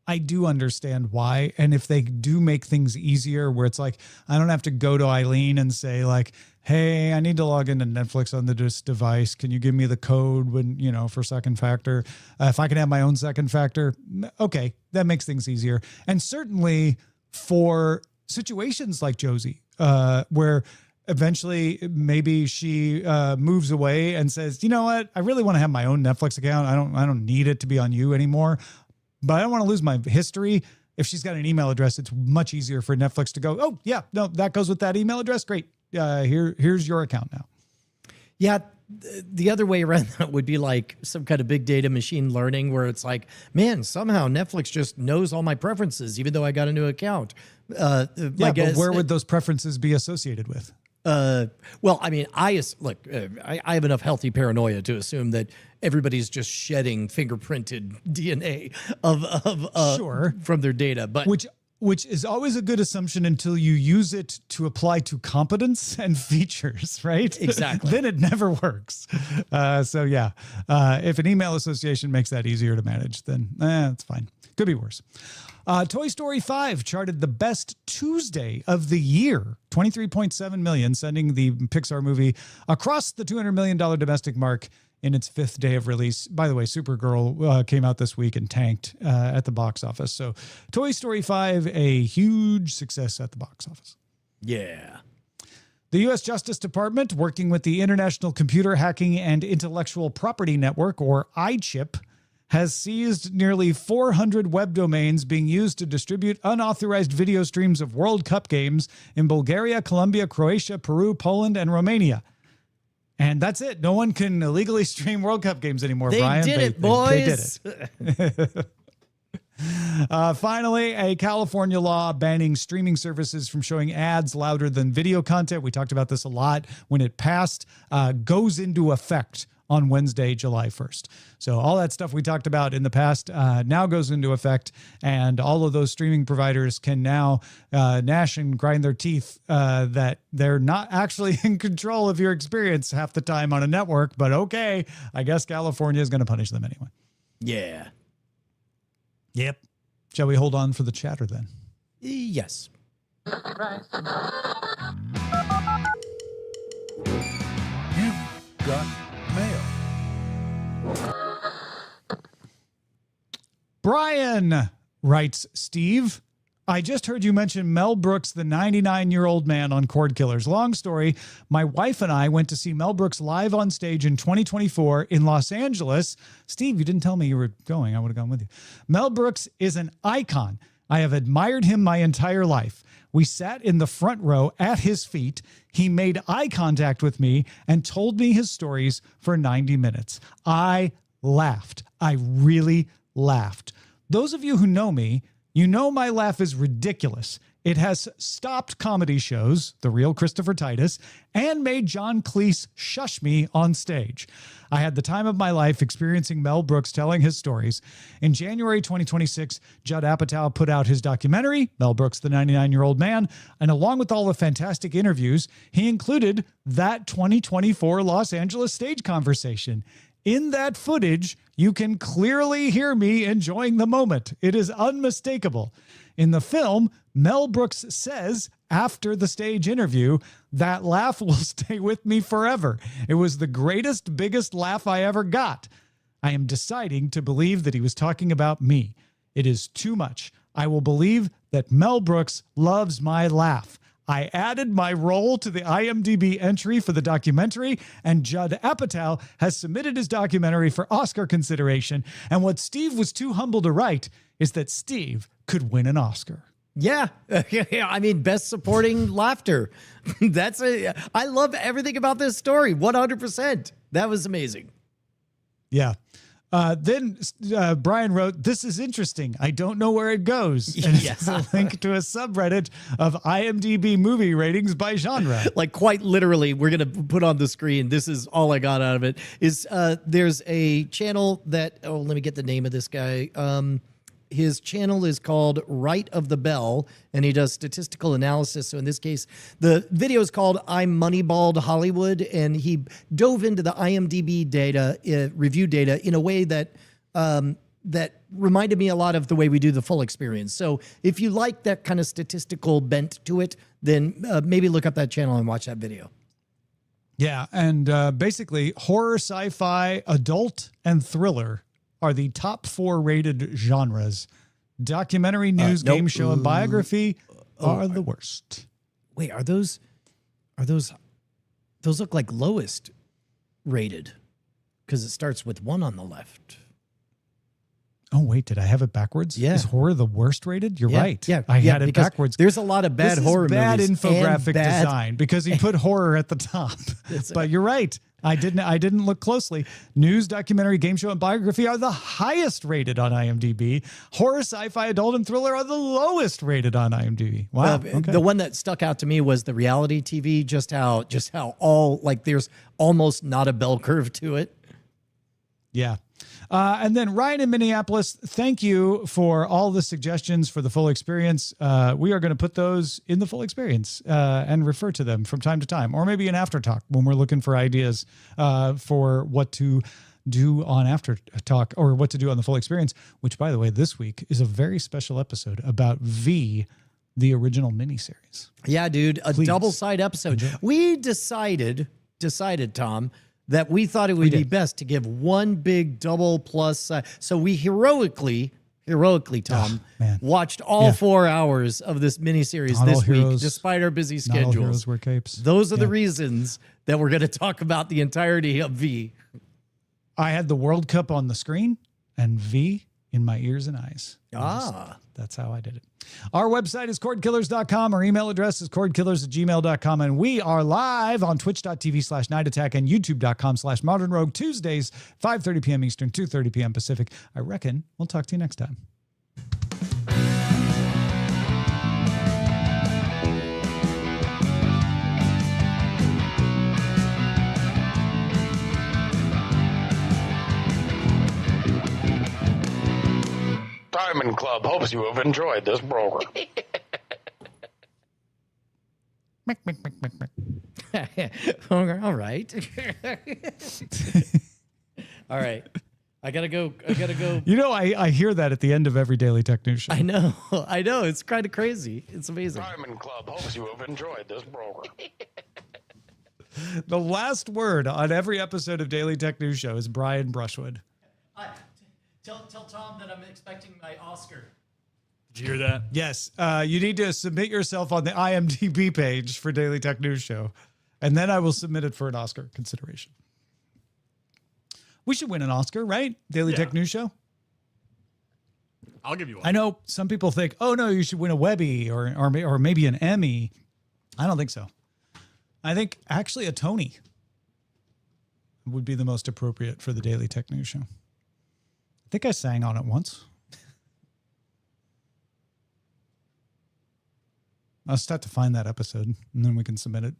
I do understand why. And if they do make things easier where it's like, I don't have to go to Eileen and say like, hey, I need to log into Netflix on this device. Can you give me the code for second factor? If I can have my own second factor, okay, that makes things easier. And certainly for situations like Josie, where eventually maybe she moves away and says, you know what, I really want to have my own Netflix account. I don't need it to be on you anymore, but I don't want to lose my history. If she's got an email address, it's much easier for Netflix to go, oh yeah, no, that goes with that email address. Great. Here's your account now. Yeah. The other way around that would be like some kind of big data machine learning where it's like, man, somehow Netflix just knows all my preferences, even though I got a new account. But where would those preferences be associated with? Well, I mean, I have enough healthy paranoia to assume that everybody's just shedding fingerprinted DNA from their data, but which is always a good assumption until you use it to apply to competence and features, right? Exactly. Then it never works. So yeah, if an email association makes that easier to manage, then it's fine. Could be worse. Toy Story 5 charted the best Tuesday of the year, 23.7 million, sending the Pixar movie across the $200 million domestic mark in its fifth day of release. By the way, Supergirl came out this week and tanked at the box office. So Toy Story 5, a huge success at the box office. Yeah. The U.S. Justice Department, working with the International Computer Hacking and Intellectual Property Network, or ICHIP, has seized nearly 400 web domains being used to distribute unauthorized video streams of World Cup games in Bulgaria, Colombia, Croatia, Peru, Poland, and Romania. And that's it. No one can illegally stream World Cup games anymore, Brian. They did it, boys. They did it. Finally, a California law banning streaming services from showing ads louder than video content. We talked about this a lot when it passed, goes into effect on Wednesday, July 1st. So all that stuff we talked about in the past now goes into effect, and all of those streaming providers can now gnash and grind their teeth that they're not actually in control of your experience half the time on a network, but okay, I guess California is going to punish them anyway. Yeah. Yep. Shall we hold on for the chatter then? Yes. You've got mail. Brian, writes Steve, I just heard you mention Mel Brooks, the 99-year-old man on Cordkillers. Long story, my wife and I went to see Mel Brooks live on stage in 2024 in Los Angeles. Steve, you didn't tell me you were going. I would have gone with you. Mel Brooks is an icon. I have admired him my entire life. We sat in the front row at his feet. He made eye contact with me and told me his stories for 90 minutes. I laughed. I really laughed. Those of you who know me, you know my laugh is ridiculous. It has stopped comedy shows, The Real Christopher Titus, and made John Cleese shush me on stage. I had the time of my life experiencing Mel Brooks telling his stories. In January 2026, Judd Apatow put out his documentary, Mel Brooks, the 99-year-old man, and along with all the fantastic interviews, he included that 2024 Los Angeles stage conversation. In that footage, you can clearly hear me enjoying the moment. It is unmistakable. In the film, Mel Brooks says, after the stage interview, that laugh will stay with me forever. It was the greatest, biggest laugh I ever got. I am deciding to believe that he was talking about me. It is too much. I will believe that Mel Brooks loves my laugh. I added my role to the IMDb entry for the documentary, and Judd Apatow has submitted his documentary for Oscar consideration. And what Steve was too humble to write is that Steve could win an Oscar. Yeah. I mean, best supporting laughter. I love everything about this story. 100%. That was amazing. Yeah. Then Brian wrote, "This is interesting. I don't know where it goes." And it's a link to a subreddit of IMDb movie ratings by genre. Like quite literally, we're going to put on the screen. This is all I got out of it. Is there's a channel that, let me get the name of this guy. His channel is called Right of the Bell, and he does statistical analysis. So in this case, the video is called I'm Moneyballed Hollywood, and he dove into the IMDb data, review data, in a way that that reminded me a lot of the way we do the full experience. So if you like that kind of statistical bent to it, then maybe look up that channel and watch that video. Yeah, and basically horror, sci-fi, adult, and thriller are the top 4 rated genres. Documentary, news, game show, and biography are the worst. Wait, are those look like lowest rated? Because it starts with 1 on the left. Oh, wait, did I have it backwards? Yeah. Is horror the worst rated? You're right. Yeah, I had it backwards. There's a lot of bad horror bad movies. Infographic design because he put horror at the top. But you're right. I didn't look closely. News, documentary, game show, and biography are the highest rated on IMDb. Horror, sci-fi, adult, and thriller are the lowest rated on IMDb. Wow. Okay. The one that stuck out to me was the reality TV, just how all, like, there's almost not a bell curve to it. Yeah. And then Ryan in Minneapolis, thank you for all the suggestions for the full experience. We are going to put those in the full experience and refer to them from time to time, or maybe an after talk when we're looking for ideas for what to do on after talk or what to do on the full experience, which, by the way, this week is a very special episode about V, the original miniseries. Yeah, dude, a double-side episode. Enjoy. We decided, Tom, that we thought it would be best to give one big double plus. So we heroically, Tom, watched all 4 hours of this miniseries this week, despite our busy schedules. Not all heroes wear capes. Those are the reasons that we're going to talk about the entirety of V. I had the World Cup on the screen and V in my ears and eyes. That's how I did it. Our website is cordkillers.com. Our email address is cordkillers@gmail.com. And we are live on twitch.tv/Night Attack and youtube.com/Modern Rogue Tuesdays, 5:30 p.m. Eastern, 2:30 p.m. Pacific. I reckon we'll talk to you next time. Diamond Club hopes you have enjoyed this program. All right. All right. I gotta go. You know, I hear that at the end of every Daily Tech News show. I know. It's kind of crazy. It's amazing. Diamond Club hopes you have enjoyed this program. The last word on every episode of Daily Tech News show is Brian Brushwood. Tell Tom that I'm expecting my Oscar. Did you hear that? Yes. You need to submit yourself on the IMDb page for Daily Tech News show, and then I will submit it for an Oscar consideration. We should win an Oscar, right? Daily Tech News show. I'll give you one. I know some people think, oh no, you should win a Webby or maybe an Emmy. I don't think so. I think actually a Tony would be the most appropriate for the Daily Tech News show. I think I sang on it once. I'll just have to find that episode and then we can submit it.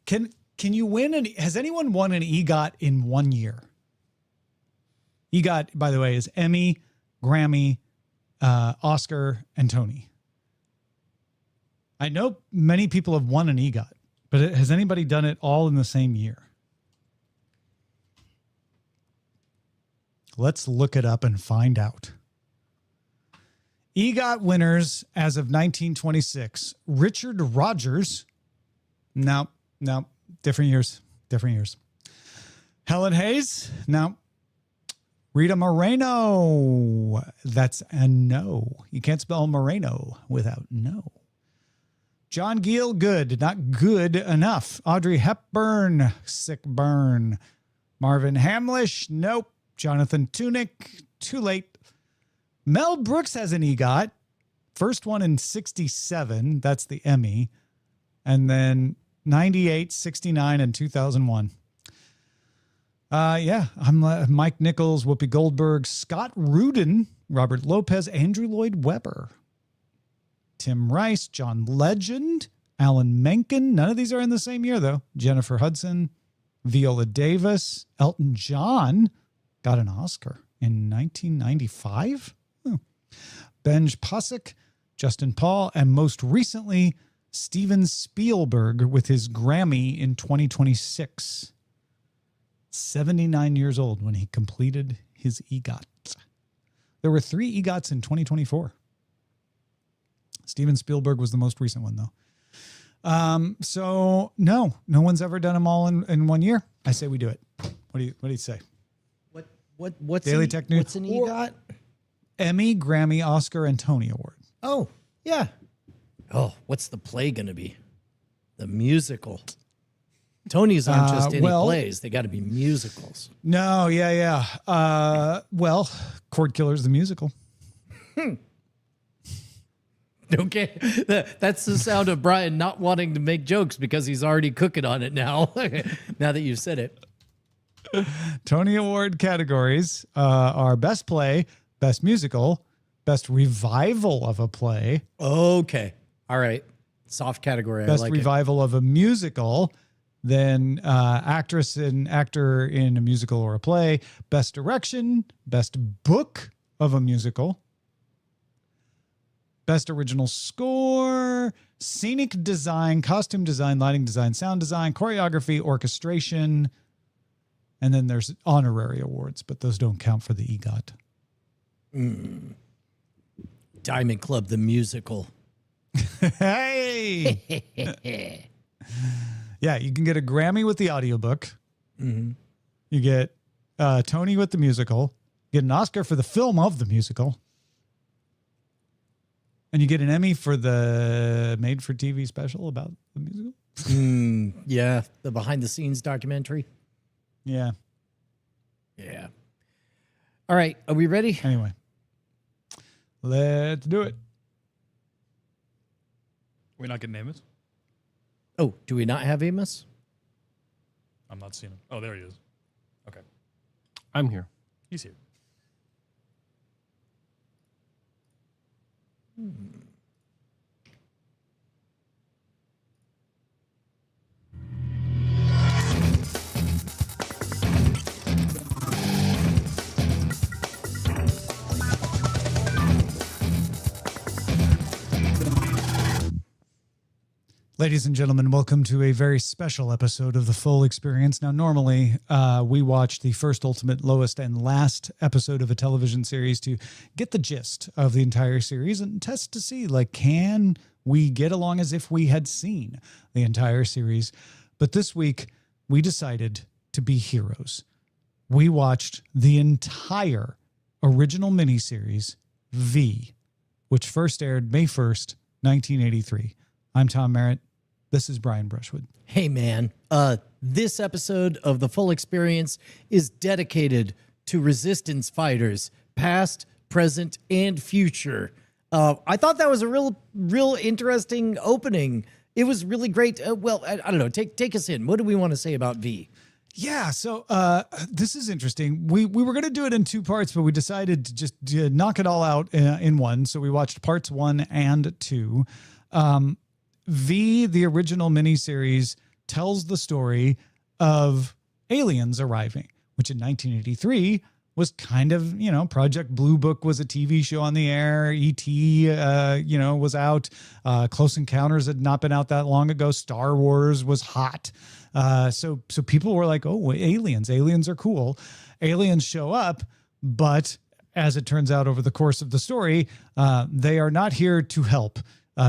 Can you win has anyone won an EGOT in 1 year? EGOT, by the way, is Emmy, Grammy, Oscar, and Tony. I know many people have won an EGOT, but has anybody done it all in the same year? Let's look it up and find out. EGOT winners as of 1926. Richard Rogers. No, different years. Helen Hayes. No. Rita Moreno. That's a no. You can't spell Moreno without no. John Gielgud, not good enough. Audrey Hepburn, sick burn. Marvin Hamlish, nope. Jonathan Tunick, too late. Mel Brooks has an EGOT. First one in 67. That's the Emmy. And then 98, 69, and 2001. I'm Mike Nichols, Whoopi Goldberg, Scott Rudin, Robert Lopez, Andrew Lloyd Webber, Tim Rice, John Legend, Alan Menken. None of these are in the same year, though. Jennifer Hudson, Viola Davis, Elton John got an Oscar in 1995. Benj Pasek, Justin Paul, and most recently, Steven Spielberg with his Grammy in 2026. 79 years old when he completed his EGOT. There were 3 EGOTs in 2024. Steven Spielberg was the most recent one, though. So no one's ever done them all in 1 year. I say we do it. What do you say? What's Daily Tech News? What's an EGOT? Emmy, Grammy, Oscar, and Tony Award. Oh, yeah. Oh, what's the play going to be? The musical. Tony's aren't just any plays. They got to be musicals. No, yeah. Cordkillers, the musical. Okay. That's the sound of Brian not wanting to make jokes because he's already cooking on it now, now that you've said it. Tony Award categories are Best Play, Best Musical, Best Revival of a Play. Okay. All right. Soft category. Best I like Revival of a Musical. Then actress and actor in a musical or a play. Best Direction. Best Book of a Musical. Best Original Score. Scenic Design, Costume Design, Lighting Design, Sound Design, Choreography, Orchestration. And then there's honorary awards, but those don't count for the EGOT. Diamond Club, the musical. Hey! Yeah, you can get a Grammy with the audiobook. Mm-hmm. You get Tony with the musical. You get an Oscar for the film of the musical. And you get an Emmy for the made-for-TV special about the musical. Yeah, the behind-the-scenes documentary. Yeah. Yeah. All right, are we ready? Anyway, let's do it. We're not getting Amos? Oh, do we not have Amos? I'm not seeing him. Oh, there he is. Okay. I'm here. He's here. Ladies and gentlemen, welcome to a very special episode of The Full Experience. Now, normally we watch the first, ultimate, lowest, and last episode of a television series to get the gist of the entire series and test to see, can we get along as if we had seen the entire series? But this week, we decided to be heroes. We watched the entire original miniseries, V, which first aired May 1st, 1983. I'm Tom Merritt. This is Brian Brushwood. Hey, man. This episode of The Full Experience is dedicated to resistance fighters, past, present, and future. I thought that was a real interesting opening. It was really great. I don't know. Take us in. What do we want to say about V? Yeah, so this is interesting. We were going to do it in 2 parts, but we decided to just knock it all out in one. So we watched parts 1 and 2. V, the original miniseries, tells the story of aliens arriving, which in 1983 was kind of, Project Blue Book was a TV show on the air. E.T., was out. Close Encounters had not been out that long ago. Star Wars was hot. So people were like, oh, aliens are cool. Aliens show up, but as it turns out over the course of the story, they are not here to help.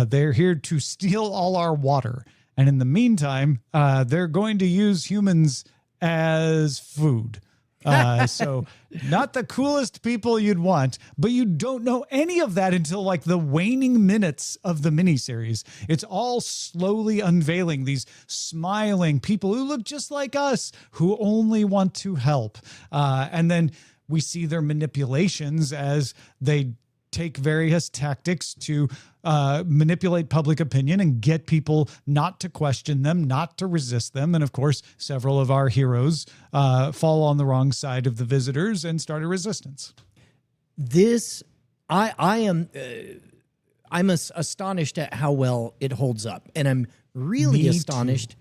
They're here to steal all our water. And in the meantime, they're going to use humans as food. So not the coolest people you'd want, but you don't know any of that until like the waning minutes of the miniseries. It's all slowly unveiling these smiling people who look just like us, who only want to help. And then we see their manipulations as they take various tactics to manipulate public opinion and get people not to question them, not to resist them. And of course, several of our heroes fall on the wrong side of the visitors and start a resistance. I'm astonished at how well it holds up. And I'm really astonished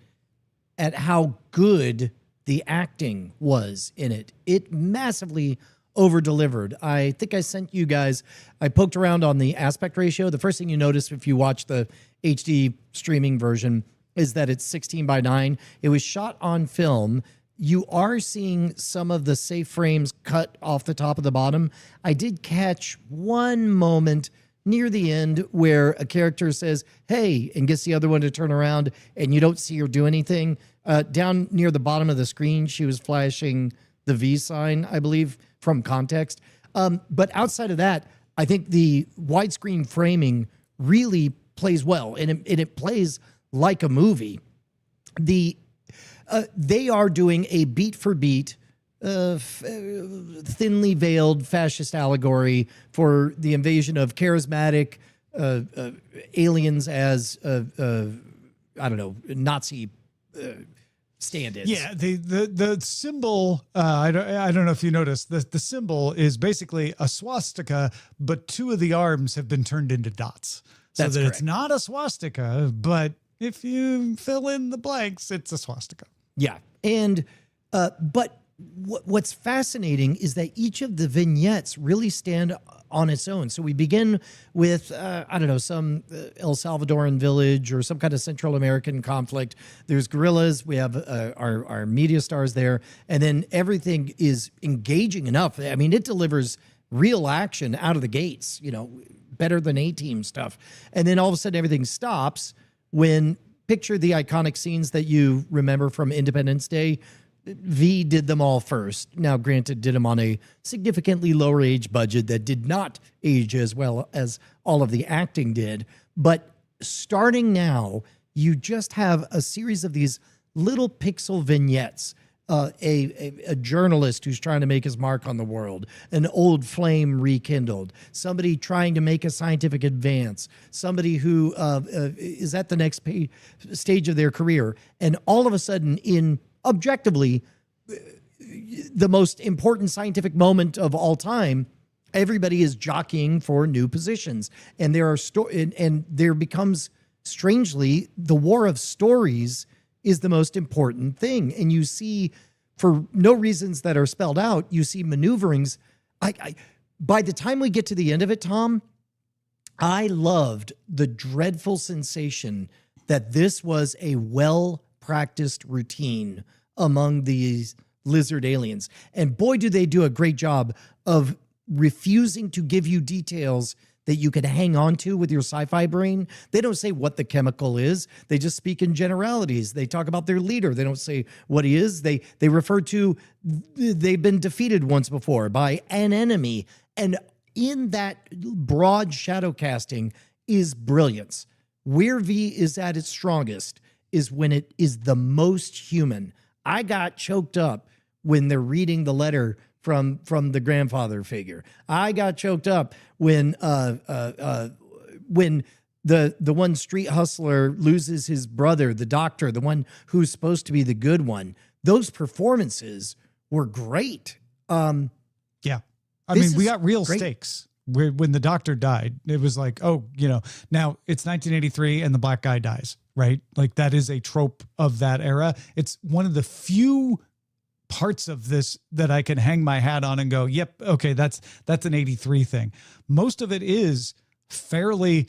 at how good the acting was in it. It massively over-delivered. I think I sent you guys, I poked around on the aspect ratio. The first thing you notice if you watch the HD streaming version is that it's 16:9. It was shot on film. You are seeing some of the safe frames cut off the top of the bottom. I did catch one moment near the end where a character says, hey, and gets the other one to turn around and you don't see her do anything. Down near the bottom of the screen, she was flashing the V sign, I believe, from context. But outside of that, I think the widescreen framing really plays well, and it plays like a movie. They are doing a beat for beat, thinly veiled fascist allegory for the invasion of charismatic aliens as I don't know, Nazi stand-ins. Yeah, the symbol, I don't know if you noticed, the symbol is basically a swastika, but two of the arms have been turned into dots. So That's that correct. it's not a swastika, but if you fill in the blanks, it's a swastika. Yeah. And, but what's fascinating is that each of the vignettes really stand on its own. So we begin with, I don't know, some El Salvadoran village or some kind of Central American conflict. There's guerrillas. We have our media stars there. And then everything is engaging enough. I mean, it delivers real action out of the gates, you know, better than A-Team stuff. And then all of a sudden everything stops when, picture the iconic scenes that you remember from Independence Day. V did them all first. Now, granted, did them on a significantly lower age budget that did not age as well as all of the acting did. But starting now, you just have a series of these little pixel vignettes. A journalist who's trying to make his mark on the world, an old flame rekindled, somebody trying to make a scientific advance, somebody who is at the next stage of their career. And all of a sudden, in objectively the most important scientific moment of all time, everybody is jockeying for new positions. And there are and there becomes, strangely, the war of stories is the most important thing. And you see, for no reasons that are spelled out, you see maneuverings. By the time we get to the end of it, Tom, I loved the dreadful sensation that this was a well-practiced routine among these lizard aliens. And boy, do they do a great job of refusing to give you details that you can hang on to with your sci-fi brain. They don't say what the chemical is. They just speak in generalities. They talk about their leader. They don't say what he is. They refer to, they've been defeated once before by an enemy. And in that broad shadow casting is brilliance. Where V is at its strongest is when it is the most human. I got choked up when they're reading the letter from the grandfather figure. I got choked up when the one street hustler loses his brother, the doctor, the one who's supposed to be the good one. Those performances were great. Yeah. I mean, we got real stakes. When the doctor died, it was like, oh, you know, now it's 1983 and the black guy dies, right? Like that is a trope of that era. It's one of the few parts of this that I can hang my hat on and go, yep, okay, that's an 83 thing. Most of it is fairly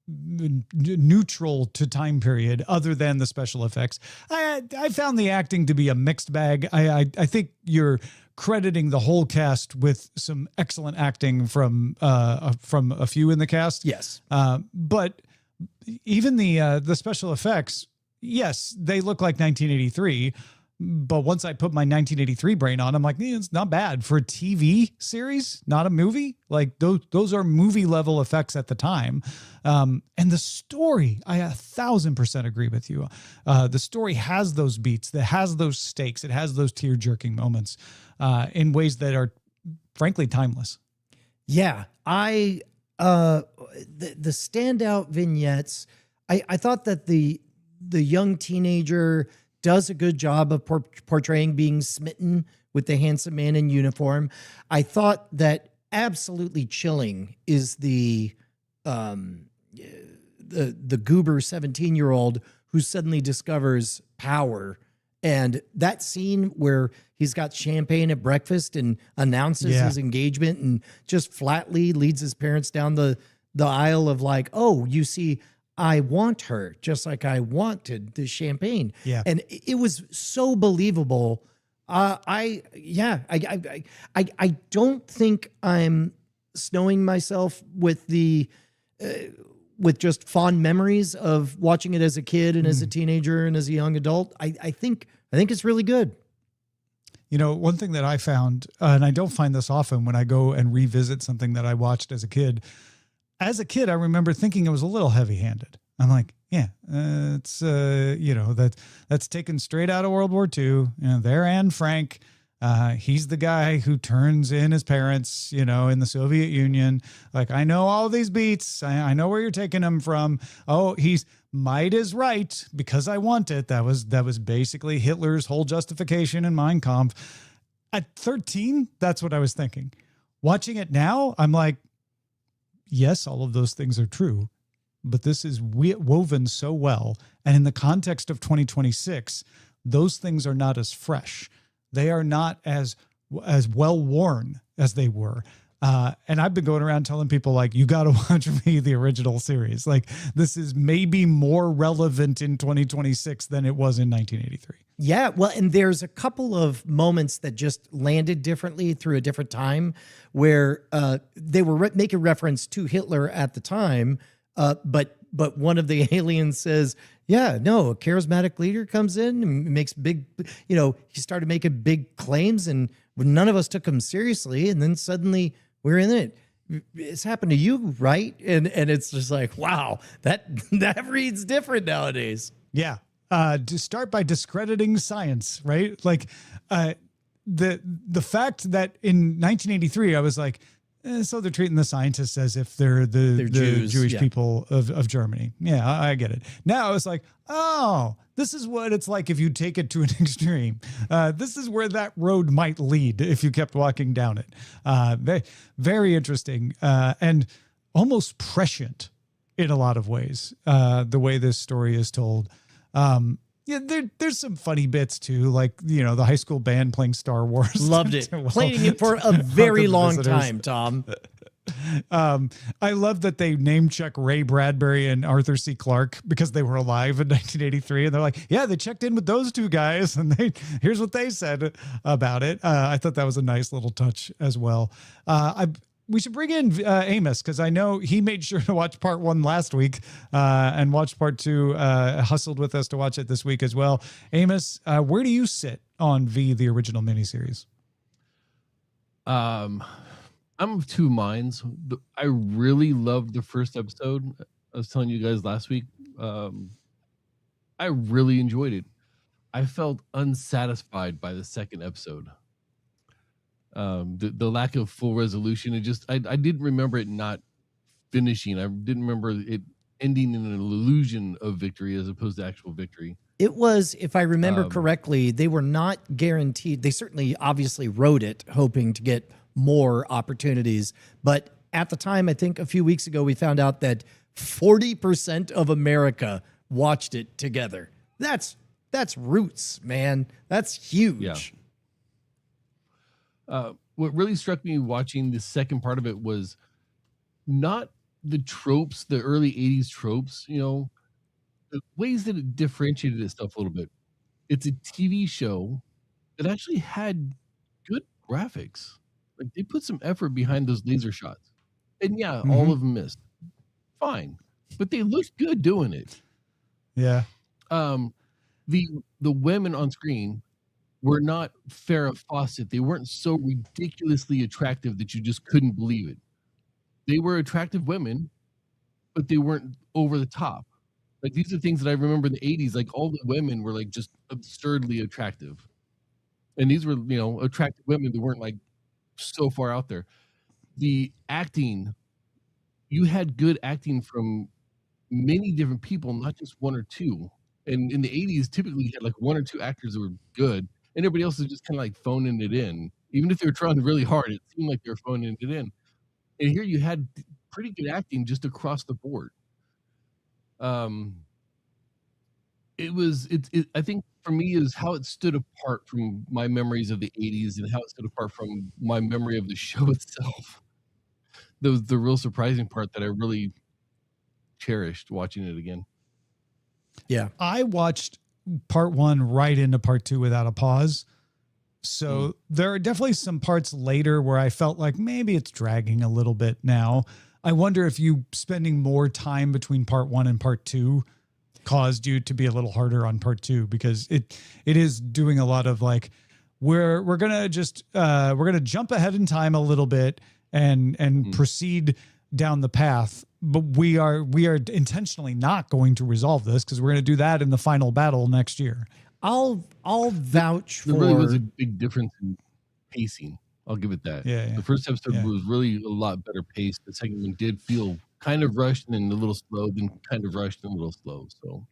neutral to time period other than the special effects. I found the acting to be a mixed bag. I think you're crediting the whole cast with some excellent acting from a few in the cast. Yes. But even the special effects, yes, they look like 1983, But once I put my 1983 brain on, I'm like, it's not bad for a TV series, not a movie. Like those are movie level effects at the time. And the story, I 1,000% agree with you. The story has those beats, that has those stakes, it has those tear jerking moments in ways that are frankly timeless. Yeah, the standout vignettes. I thought that the young teenager does a good job of portraying being smitten with the handsome man in uniform. I thought that absolutely chilling is the goober 17-year-old who suddenly discovers power. And that scene where he's got champagne at breakfast and announces his engagement and just flatly leads his parents down the aisle of like, oh, you see, I want her just like I wanted the champagne. Yeah. And it was so believable. I don't think I'm snowing myself with with just fond memories of watching it as a kid and as a teenager and as a young adult. I think it's really good. You know, one thing that I found, and I don't find this often when I go and revisit something that I watched as a kid. As a kid, I remember thinking it was a little heavy-handed. I'm like, yeah, it's that's taken straight out of World War II. You know, there Anne Frank. He's the guy who turns in his parents, in the Soviet Union. Like, I know all these beats. I know where you're taking them from. Oh, he's might is right because I want it. That was basically Hitler's whole justification in Mein Kampf. At 13, that's what I was thinking. Watching it now, I'm like, yes, all of those things are true, but this is woven so well. And in the context of 2026, those things are not as fresh. They are not as well worn as they were. And I've been going around telling people, like, you got to watch me the original series. Like, this is maybe more relevant in 2026 than it was in 1983. Yeah, well, and there's a couple of moments that just landed differently through a different time where they were making reference to Hitler at the time, but one of the aliens says, yeah, no, a charismatic leader comes in and makes big, he started making big claims and none of us took him seriously. And then suddenly we're in it. It's happened to you, right? And it's just like, wow, that reads different nowadays. Yeah. To start by discrediting science, right? Like the fact that in 1983, I was like, so they're treating the scientists as if they're the Jewish people of Germany. Yeah, I get it. Now it's like, oh, this is what it's like if you take it to an extreme. This is where that road might lead if you kept walking down it. Very interesting and almost prescient in a lot of ways, the way this story is told. There's some funny bits too, like, the high school band playing Star Wars. Loved it. Playing it for a very long time, Tom. I love that they name check Ray Bradbury and Arthur C. Clarke because they were alive in 1983. And they're like, yeah, they checked in with those two guys and here's what they said about it. I thought that was a nice little touch as well. We should bring in Amos because I know he made sure to watch part 1 last week and watched part 2, hustled with us to watch it this week as well. Amos, where do you sit on the original miniseries? I'm of two minds. I really loved the first episode. I was telling you guys last week. I really enjoyed it. I felt unsatisfied by the second episode. The lack of full resolution. I didn't remember it not finishing. I didn't remember it ending in an illusion of victory as opposed to actual victory. It was, if I remember correctly, they were not guaranteed. They certainly obviously wrote it hoping to get more opportunities. But at the time, I think a few weeks ago, we found out that 40% of America watched it together. That's roots, man. That's huge. Yeah. What really struck me watching the second part of it was not the tropes, the early 80s tropes, the ways that it differentiated itself a little bit. It's a TV show that actually had good graphics. Like, they put some effort behind those laser shots. And yeah, all of them missed. Fine. But they looked good doing it. Yeah. The women on screen were not Farrah Fawcett. They weren't so ridiculously attractive that you just couldn't believe it. They were attractive women, but they weren't over the top. Like, these are things that I remember in the 80s. Like, all the women were like just absurdly attractive. And these were, attractive women that weren't like so far out there. The acting, you had good acting from many different people, not just one or two. And in the 80s, typically you had like one or two actors that were good, and everybody else was just kind of like phoning it in. Even if they were trying really hard, it seemed like they were phoning it in. And here you had pretty good acting just across the board. I think for me is how it stood apart from my memories of the 80s and how it stood apart from my memory of the show itself. That was the real surprising part that I really cherished watching it again. Yeah. I watched part 1 right into part 2 without a pause. So there are definitely some parts later where I felt like maybe it's dragging a little bit now. I wonder if you spending more time between part 1 and part 2 caused you to be a little harder on part 2, because it is doing a lot of like, we're going to jump ahead in time a little bit and proceed down the path. But we are intentionally not going to resolve this, because we're going to do that in the final battle next year. I'll vouch for. There really was a big difference in pacing. I'll give it that. Yeah. The first episode was really a lot better paced. The second one did feel kind of rushed and then a little slow, then kind of rushed and a little slow. So,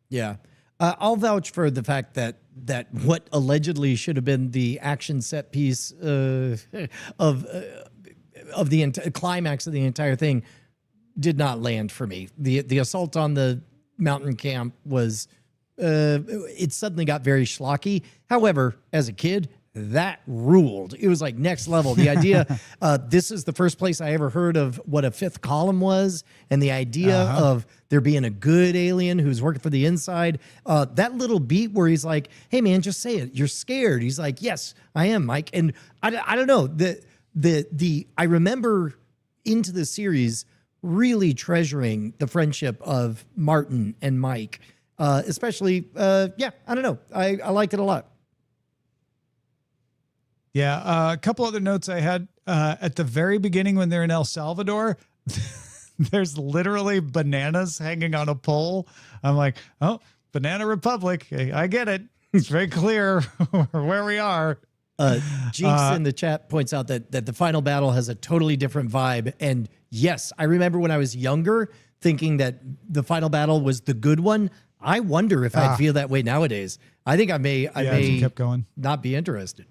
yeah. I'll vouch for the fact that what allegedly should have been the action set piece of the climax of the entire thing did not land for me. The assault on the mountain camp was it suddenly got very schlocky. However, as a kid, that ruled. It was like next level. The idea, this is the first place I ever heard of what a fifth column was, and the idea of there being a good alien who's working for the inside. That little beat where he's like, "Hey man, just say it. You're scared." He's like, "Yes, I am, Mike." And I don't know, I remember into the series really treasuring the friendship of Martin and Mike, especially. I don't know. I liked it a lot. Yeah. A couple other notes I had at the very beginning when they're in El Salvador, there's literally bananas hanging on a pole. I'm like, oh, Banana Republic. I get it. It's very clear where we are. Jinx in the chat points out that the final battle has a totally different vibe. And yes, I remember when I was younger thinking that the final battle was the good one. I wonder if I'd feel that way nowadays. I think I may kept going. Not be interested.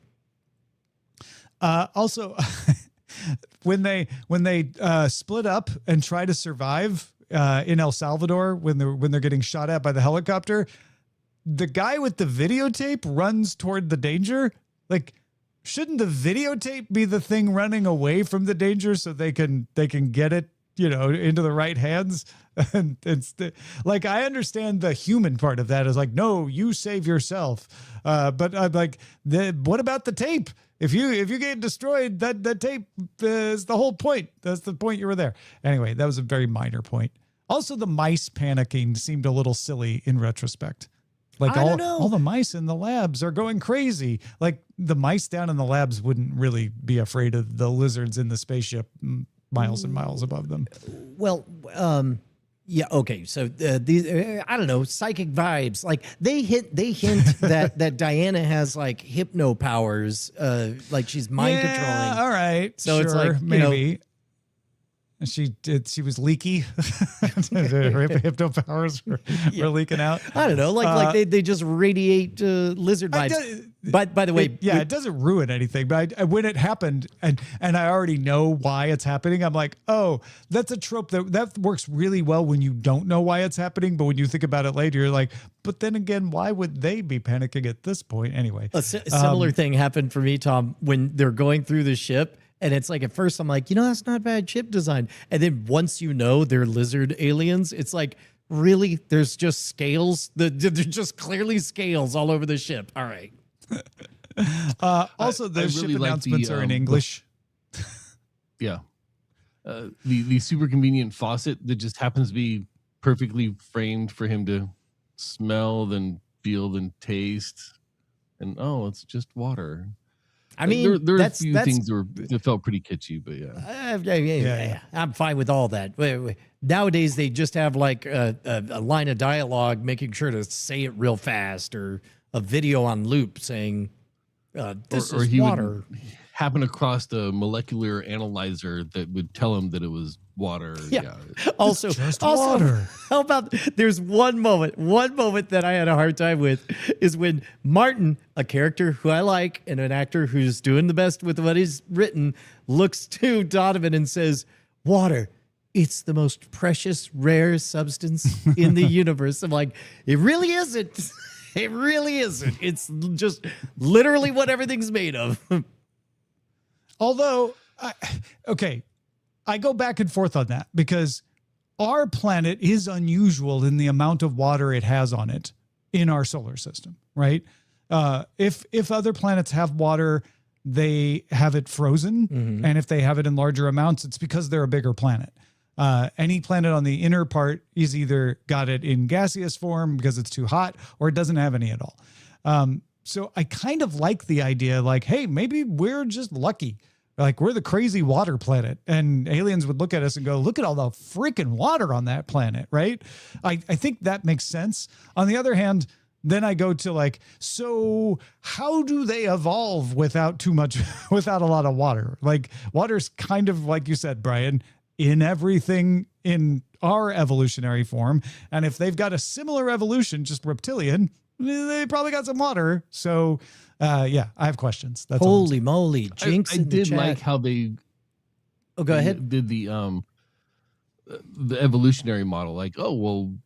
Also, when they split up and try to survive in El Salvador, when they're getting shot at by the helicopter, the guy with the videotape runs toward the danger. Like, shouldn't the videotape be the thing running away from the danger so they can get it, into the right hands? And it's like, I understand the human part of that is like, no, you save yourself. But I'm like, what about the tape? If you get destroyed, that tape is the whole point. That's the point you were there. Anyway, that was a very minor point. Also, the mice panicking seemed a little silly in retrospect. Like all the mice in the labs are going crazy. Like the mice down in the labs wouldn't really be afraid of the lizards in the spaceship miles and miles above them. Well, yeah, okay. So these, I don't know, psychic vibes. Like they hint that Diana has like hypno powers, like she's mind controlling. All right. So sure, it's like maybe. She was leaky. Her hypno powers were leaking out. I don't know, like they just radiate lizard vibes. By the way, it doesn't ruin anything. But when it happened, and I already know why it's happening, I'm like, oh, that's a trope that works really well when you don't know why it's happening. But when you think about it later, you're like, but then again, why would they be panicking at this point anyway? A similar thing happened for me, Tom, when they're going through the ship. And it's like, at first I'm like, that's not bad ship design. And then once they're lizard aliens, it's like, really? There's just scales? They're just clearly scales all over the ship. All right. Also, the ship announcements are in English. Yeah. The super convenient faucet that just happens to be perfectly framed for him to smell, then feel, then taste. and it's just water. I mean, there are a that's few things that felt pretty kitschy, but yeah. I'm fine with all that. Nowadays, they just have like a line of dialogue, making sure to say it real fast, or a video on loop saying, "This or is he water." would happen across the molecular analyzer that would tell him that it was water. Yeah. Also, water. How about there's one moment that I had a hard time with is when Martin, a character who I like and an actor who's doing the best with what he's written, looks to Donovan and says, "Water, it's the most precious, rare substance in the universe." I'm like, it really isn't. It really isn't. It's just literally what everything's made of. Although, I go back and forth on that because our planet is unusual in the amount of water it has on it in our solar system, right? If other planets have water, they have it frozen. Mm-hmm. And if they have it in larger amounts, it's because they're a bigger planet. Any planet on the inner part is either got it in gaseous form because it's too hot, or it doesn't have any at all. So I kind of like the idea, like, hey, maybe we're just lucky. Like, we're the crazy water planet, and aliens would look at us and go, look at all the freaking water on that planet, right? I think that makes sense. On the other hand, then I go to like, so how do they evolve without a lot of water? Like, water's kind of, like you said, Brian, in everything in our evolutionary form. And if they've got a similar evolution, just reptilian, they probably got some water. So, I have questions. That's holy moly. Jinx I did like how they go ahead. Did the evolutionary model. Like,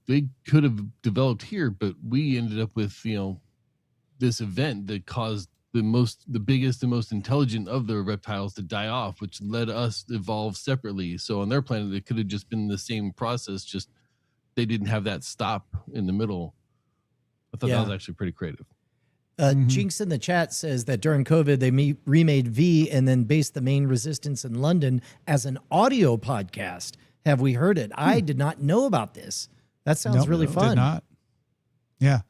they could have developed here, but we ended up with, this event that caused the biggest and most intelligent of the reptiles to die off, which led us to evolve separately. So on their planet, it could have just been the same process, just they didn't have that stop in the middle. I thought that was actually pretty creative. Jinx in the chat says that during COVID, they remade V and then based the main Resistance in London as an audio podcast. Have we heard it? I did not know about this. That sounds really fun. Did not. Yeah.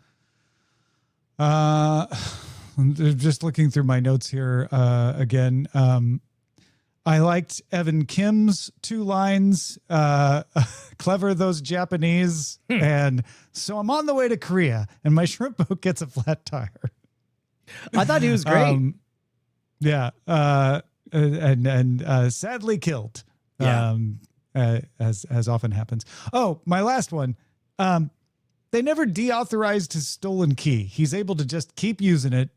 Just looking through my notes here again. I liked Evan Kim's 2 lines. Clever, those Japanese. And so I'm on the way to Korea, and my shrimp boat gets a flat tire. I thought he was great. And sadly killed. Yeah. As often happens. Oh, my last one. They never deauthorized his stolen key. He's able to just keep using it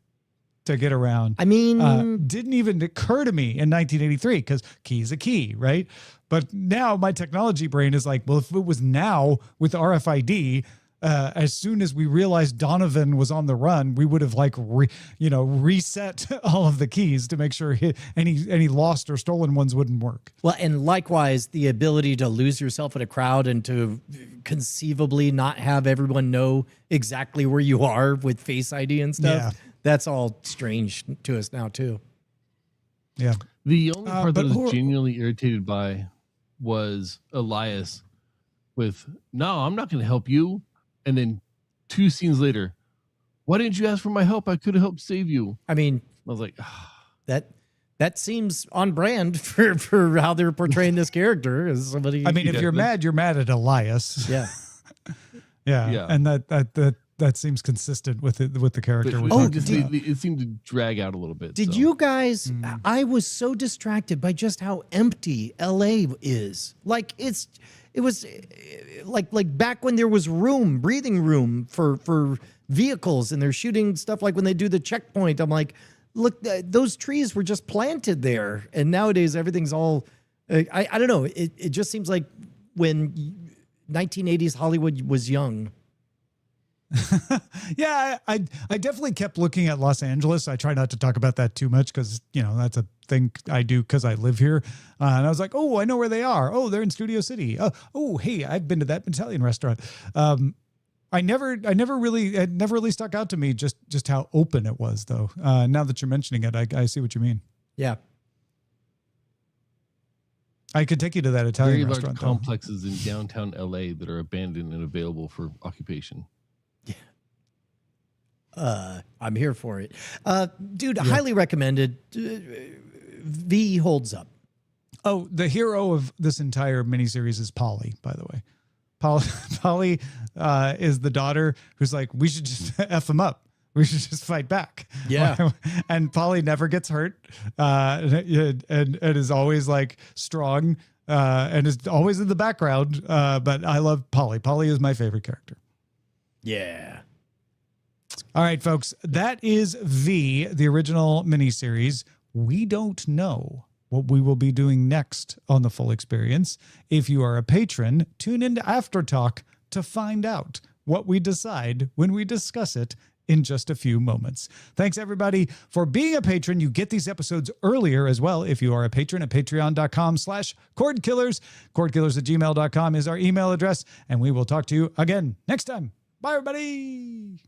to get around. I mean, didn't even occur to me in 1983 because key's a key, right? But now my technology brain is like, well, if it was now with RFID, as soon as we realized Donovan was on the run, we would have like, reset all of the keys to make sure any lost or stolen ones wouldn't work. Well, and likewise, the ability to lose yourself in a crowd and to conceivably not have everyone know exactly where you are with Face ID and stuff. Yeah. That's all strange to us now, too. Yeah. The only part that I was genuinely irritated by was Elias with, no, I'm not going to help you. And then 2 scenes later, why didn't you ask for my help? I could have helped save you. I mean, I was like, that seems on brand for how they're portraying this character as somebody. I mean, if you're mad at Elias. Yeah. Yeah. And that seems consistent with the character. It seemed to drag out a little bit. Did you guys? I was so distracted by just how empty LA is. Like it was like back when there was breathing room for vehicles, and they're shooting stuff like when they do the checkpoint. I'm like, look, those trees were just planted there, and nowadays everything's all. I don't know. It just seems like when 1980s Hollywood was young. Yeah, I definitely kept looking at Los Angeles. I try not to talk about that too much because, that's a thing I do because I live here. And I was like, oh, I know where they are. Oh, they're in Studio City. Oh, hey, I've been to that Italian restaurant. It never really stuck out to me just how open it was, though. Now that you're mentioning it, I see what you mean. Yeah. I could take you to that Italian very restaurant. Large complexes in downtown LA that are abandoned and available for occupation. Yeah. I'm here for it. Dude, highly recommended. V holds up. Oh, the hero of this entire miniseries is Polly, by the way. Polly is the daughter who's like, we should just F him up. We should just fight back. Yeah. And Polly never gets hurt and is always like strong and is always in the background. But I love Polly. Polly is my favorite character. Yeah. All right, folks. That is V, the original miniseries. We don't know what we will be doing next on The Full Experience. If you are a patron, tune into After Talk to find out what we decide when we discuss it in just a few moments. Thanks, everybody, for being a patron. You get these episodes earlier as well if you are a patron at patreon.com/Cordkillers. Cordkillers@gmail.com is our email address, and we will talk to you again next time. Bye, everybody.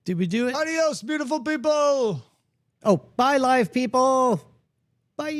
Did we do it? Adios, beautiful people. Oh, bye, live people. Bye.